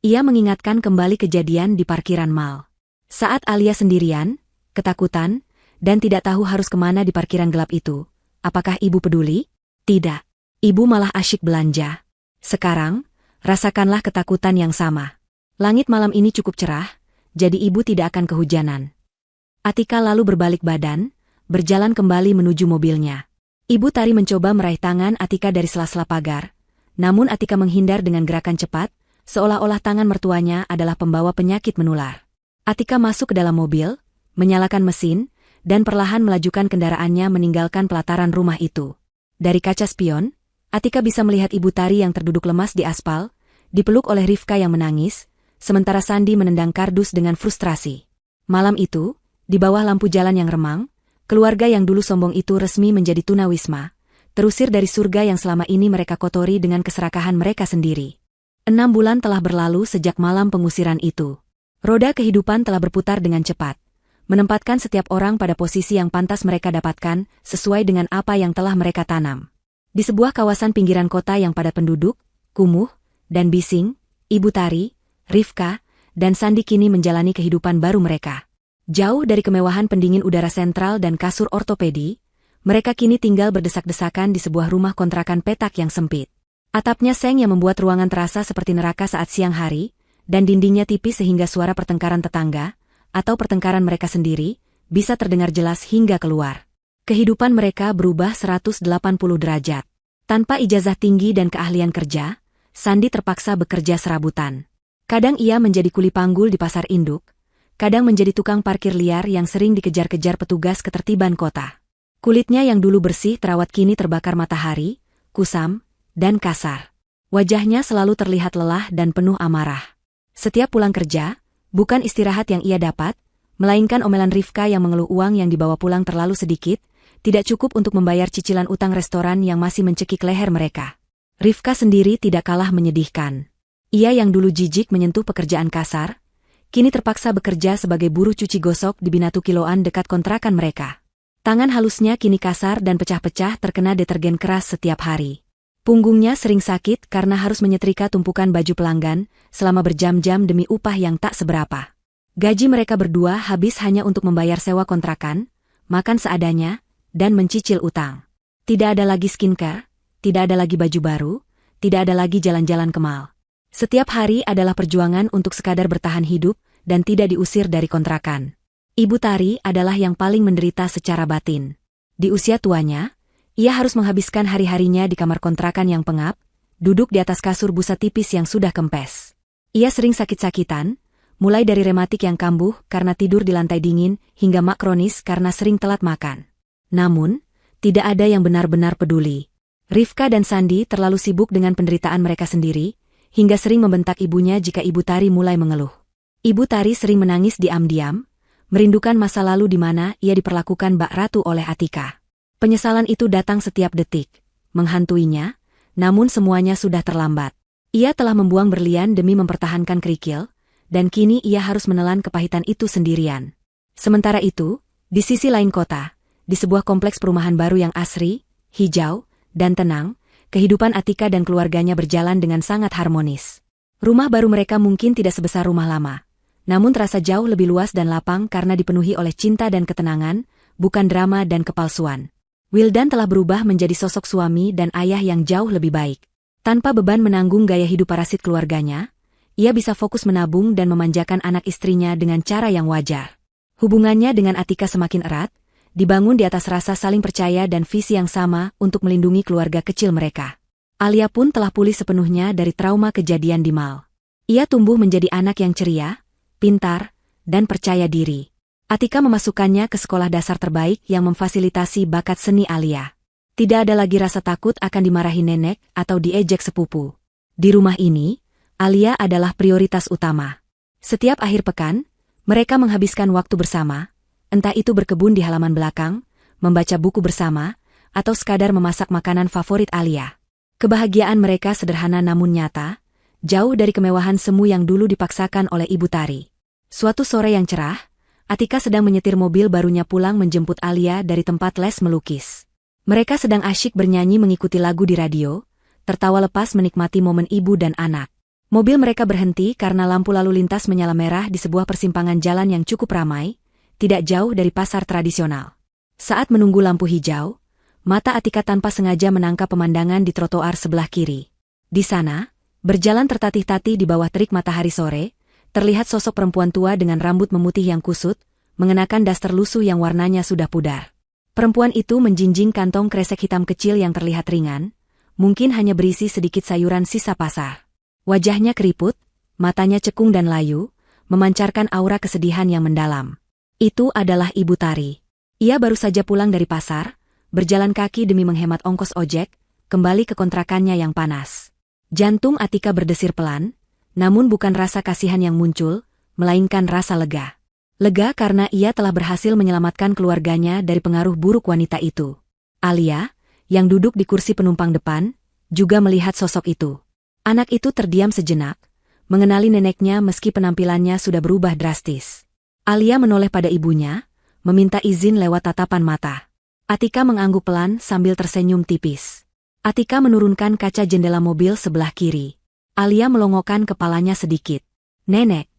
Ia mengingatkan kembali kejadian di parkiran mal. Saat Alia sendirian, ketakutan, dan tidak tahu harus kemana di parkiran gelap itu. Apakah ibu peduli? Tidak. Ibu malah asyik belanja. Sekarang, rasakanlah ketakutan yang sama. Langit malam ini cukup cerah, jadi ibu tidak akan kehujanan. Atika lalu berbalik badan, berjalan kembali menuju mobilnya. Ibu Tari mencoba meraih tangan Atika dari sela-sela pagar, namun Atika menghindar dengan gerakan cepat, seolah-olah tangan mertuanya adalah pembawa penyakit menular. Atika masuk ke dalam mobil, menyalakan mesin, dan perlahan melajukan kendaraannya meninggalkan pelataran rumah itu. Dari kaca spion, Atika bisa melihat Ibu Tari yang terduduk lemas di aspal, dipeluk oleh Rifka yang menangis, sementara Sandy menendang kardus dengan frustrasi. Malam itu, di bawah lampu jalan yang remang, keluarga yang dulu sombong itu resmi menjadi tunawisma, terusir dari surga yang selama ini mereka kotori dengan keserakahan mereka sendiri. 6 bulan telah berlalu sejak malam pengusiran itu. Roda kehidupan telah berputar dengan cepat, menempatkan setiap orang pada posisi yang pantas mereka dapatkan sesuai dengan apa yang telah mereka tanam. Di sebuah kawasan pinggiran kota yang padat penduduk, kumuh, dan bising, Ibu Tari, Rifka, dan Sandy kini menjalani kehidupan baru mereka. Jauh dari kemewahan pendingin udara sentral dan kasur ortopedi, mereka kini tinggal berdesak-desakan di sebuah rumah kontrakan petak yang sempit. Atapnya seng yang membuat ruangan terasa seperti neraka saat siang hari, dan dindingnya tipis sehingga suara pertengkaran tetangga, atau pertengkaran mereka sendiri, bisa terdengar jelas hingga keluar. Kehidupan mereka berubah 180 derajat. Tanpa ijazah tinggi dan keahlian kerja, Sandy terpaksa bekerja serabutan. Kadang ia menjadi kuli panggul di pasar induk, kadang menjadi tukang parkir liar yang sering dikejar-kejar petugas ketertiban kota. Kulitnya yang dulu bersih terawat kini terbakar matahari, kusam, dan kasar. Wajahnya selalu terlihat lelah dan penuh amarah. Setiap pulang kerja, bukan istirahat yang ia dapat, melainkan omelan Rifka yang mengeluh uang yang dibawa pulang terlalu sedikit, tidak cukup untuk membayar cicilan utang restoran yang masih mencekik leher mereka. Rifka sendiri tidak kalah menyedihkan. Ia yang dulu jijik menyentuh pekerjaan kasar, kini terpaksa bekerja sebagai buruh cuci gosok di Binatu Kiloan dekat kontrakan mereka. Tangan halusnya kini kasar dan pecah-pecah terkena detergen keras setiap hari. Punggungnya sering sakit karena harus menyetrika tumpukan baju pelanggan selama berjam-jam demi upah yang tak seberapa. Gaji mereka berdua habis hanya untuk membayar sewa kontrakan, makan seadanya, dan mencicil utang. Tidak ada lagi skincare, tidak ada lagi baju baru, tidak ada lagi jalan-jalan ke mall. Setiap hari adalah perjuangan untuk sekadar bertahan hidup dan tidak diusir dari kontrakan. Ibu Tari adalah yang paling menderita secara batin. Di usia tuanya, ia harus menghabiskan hari-harinya di kamar kontrakan yang pengap, duduk di atas kasur busa tipis yang sudah kempes. Ia sering sakit-sakitan, mulai dari rematik yang kambuh karena tidur di lantai dingin hingga mak kronis karena sering telat makan. Namun, tidak ada yang benar-benar peduli. Rifka dan Sandy terlalu sibuk dengan penderitaan mereka sendiri, hingga sering membentak ibunya jika Ibu Tari mulai mengeluh. Ibu Tari sering menangis diam-diam, merindukan masa lalu di mana ia diperlakukan Mbak Ratu oleh Atika. Penyesalan itu datang setiap detik, menghantuinya, namun semuanya sudah terlambat. Ia telah membuang berlian demi mempertahankan kerikil, dan kini ia harus menelan kepahitan itu sendirian. Sementara itu, di sisi lain kota, di sebuah kompleks perumahan baru yang asri, hijau, dan tenang, kehidupan Atika dan keluarganya berjalan dengan sangat harmonis. Rumah baru mereka mungkin tidak sebesar rumah lama, namun terasa jauh lebih luas dan lapang karena dipenuhi oleh cinta dan ketenangan, bukan drama dan kepalsuan. Wildan telah berubah menjadi sosok suami dan ayah yang jauh lebih baik. Tanpa beban menanggung gaya hidup parasit keluarganya, ia bisa fokus menabung dan memanjakan anak istrinya dengan cara yang wajar. Hubungannya dengan Atika semakin erat, dibangun di atas rasa saling percaya dan visi yang sama untuk melindungi keluarga kecil mereka. Alia pun telah pulih sepenuhnya dari trauma kejadian di mall. Ia tumbuh menjadi anak yang ceria, pintar, dan percaya diri. Atika memasukkannya ke sekolah dasar terbaik yang memfasilitasi bakat seni Alia. Tidak ada lagi rasa takut akan dimarahi nenek atau diejek sepupu. Di rumah ini, Alia adalah prioritas utama. Setiap akhir pekan, mereka menghabiskan waktu bersama, entah itu berkebun di halaman belakang, membaca buku bersama, atau sekadar memasak makanan favorit Alia. Kebahagiaan mereka sederhana namun nyata, jauh dari kemewahan semu yang dulu dipaksakan oleh Ibu Tari. Suatu sore yang cerah, Atika sedang menyetir mobil barunya pulang menjemput Alia dari tempat les melukis. Mereka sedang asyik bernyanyi mengikuti lagu di radio, tertawa lepas menikmati momen ibu dan anak. Mobil mereka berhenti karena lampu lalu lintas menyala merah di sebuah persimpangan jalan yang cukup ramai, tidak jauh dari pasar tradisional. Saat menunggu lampu hijau, mata Atika tanpa sengaja menangkap pemandangan di trotoar sebelah kiri. Di sana, berjalan tertatih-tatih di bawah terik matahari sore, terlihat sosok perempuan tua dengan rambut memutih yang kusut, mengenakan daster lusuh yang warnanya sudah pudar. Perempuan itu menjinjing kantong kresek hitam kecil yang terlihat ringan, mungkin hanya berisi sedikit sayuran sisa pasar. Wajahnya keriput, matanya cekung dan layu, memancarkan aura kesedihan yang mendalam. Itu adalah Ibu Tari. Ia baru saja pulang dari pasar, berjalan kaki demi menghemat ongkos ojek, kembali ke kontrakannya yang panas. Jantung Atika berdesir pelan, namun bukan rasa kasihan yang muncul, melainkan rasa lega. Lega karena ia telah berhasil menyelamatkan keluarganya dari pengaruh buruk wanita itu. Alia, yang duduk di kursi penumpang depan, juga melihat sosok itu. Anak itu terdiam sejenak, mengenali neneknya meski penampilannya sudah berubah drastis. Alia menoleh pada ibunya, meminta izin lewat tatapan mata. Atika mengangguk pelan sambil tersenyum tipis. Atika menurunkan kaca jendela mobil sebelah kiri. Alia melongokkan kepalanya sedikit. "Nenek,"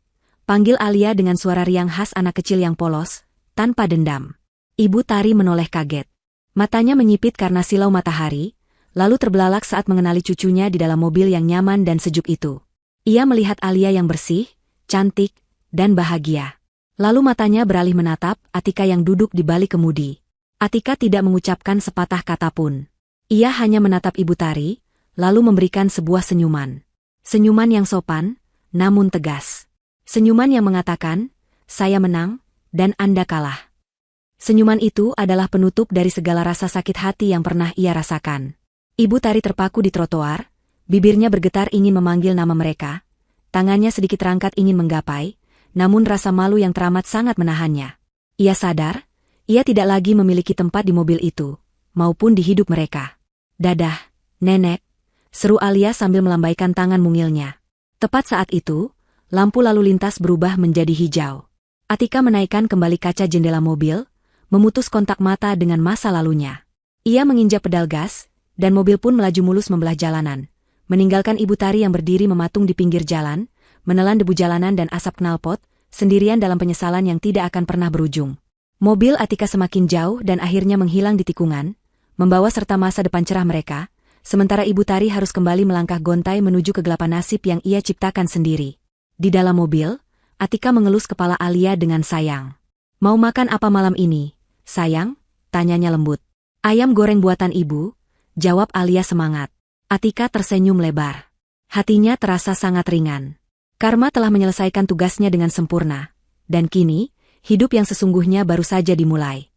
panggil Alia dengan suara riang khas anak kecil yang polos, tanpa dendam. Ibu Tari menoleh kaget. Matanya menyipit karena silau matahari, lalu terbelalak saat mengenali cucunya di dalam mobil yang nyaman dan sejuk itu. Ia melihat Alia yang bersih, cantik, dan bahagia. Lalu matanya beralih menatap Atika yang duduk di balik kemudi. Atika tidak mengucapkan sepatah kata pun. Ia hanya menatap Ibu Tari, lalu memberikan sebuah senyuman. Senyuman yang sopan, namun tegas. Senyuman yang mengatakan, "Saya menang, dan Anda kalah." Senyuman itu adalah penutup dari segala rasa sakit hati yang pernah ia rasakan. Ibu Tari terpaku di trotoar, bibirnya bergetar ingin memanggil nama mereka, tangannya sedikit rangkat ingin menggapai, namun rasa malu yang teramat sangat menahannya. Ia sadar, ia tidak lagi memiliki tempat di mobil itu, maupun di hidup mereka. "Dadah, Nenek," seru Alia sambil melambaikan tangan mungilnya. Tepat saat itu, lampu lalu lintas berubah menjadi hijau. Atika menaikkan kembali kaca jendela mobil, memutus kontak mata dengan masa lalunya. Ia menginjak pedal gas, dan mobil pun melaju mulus membelah jalanan, meninggalkan Ibu Tari yang berdiri mematung di pinggir jalan, menelan debu jalanan dan asap knalpot, sendirian dalam penyesalan yang tidak akan pernah berujung. Mobil Atika semakin jauh dan akhirnya menghilang di tikungan, membawa serta masa depan cerah mereka, sementara Ibu Tari harus kembali melangkah gontai menuju kegelapan nasib yang ia ciptakan sendiri. Di dalam mobil, Atika mengelus kepala Alia dengan sayang. "Mau makan apa malam ini, sayang?" tanyanya lembut. "Ayam goreng buatan ibu," jawab Alia semangat. Atika tersenyum lebar. Hatinya terasa sangat ringan. Karma telah menyelesaikan tugasnya dengan sempurna, dan kini, hidup yang sesungguhnya baru saja dimulai.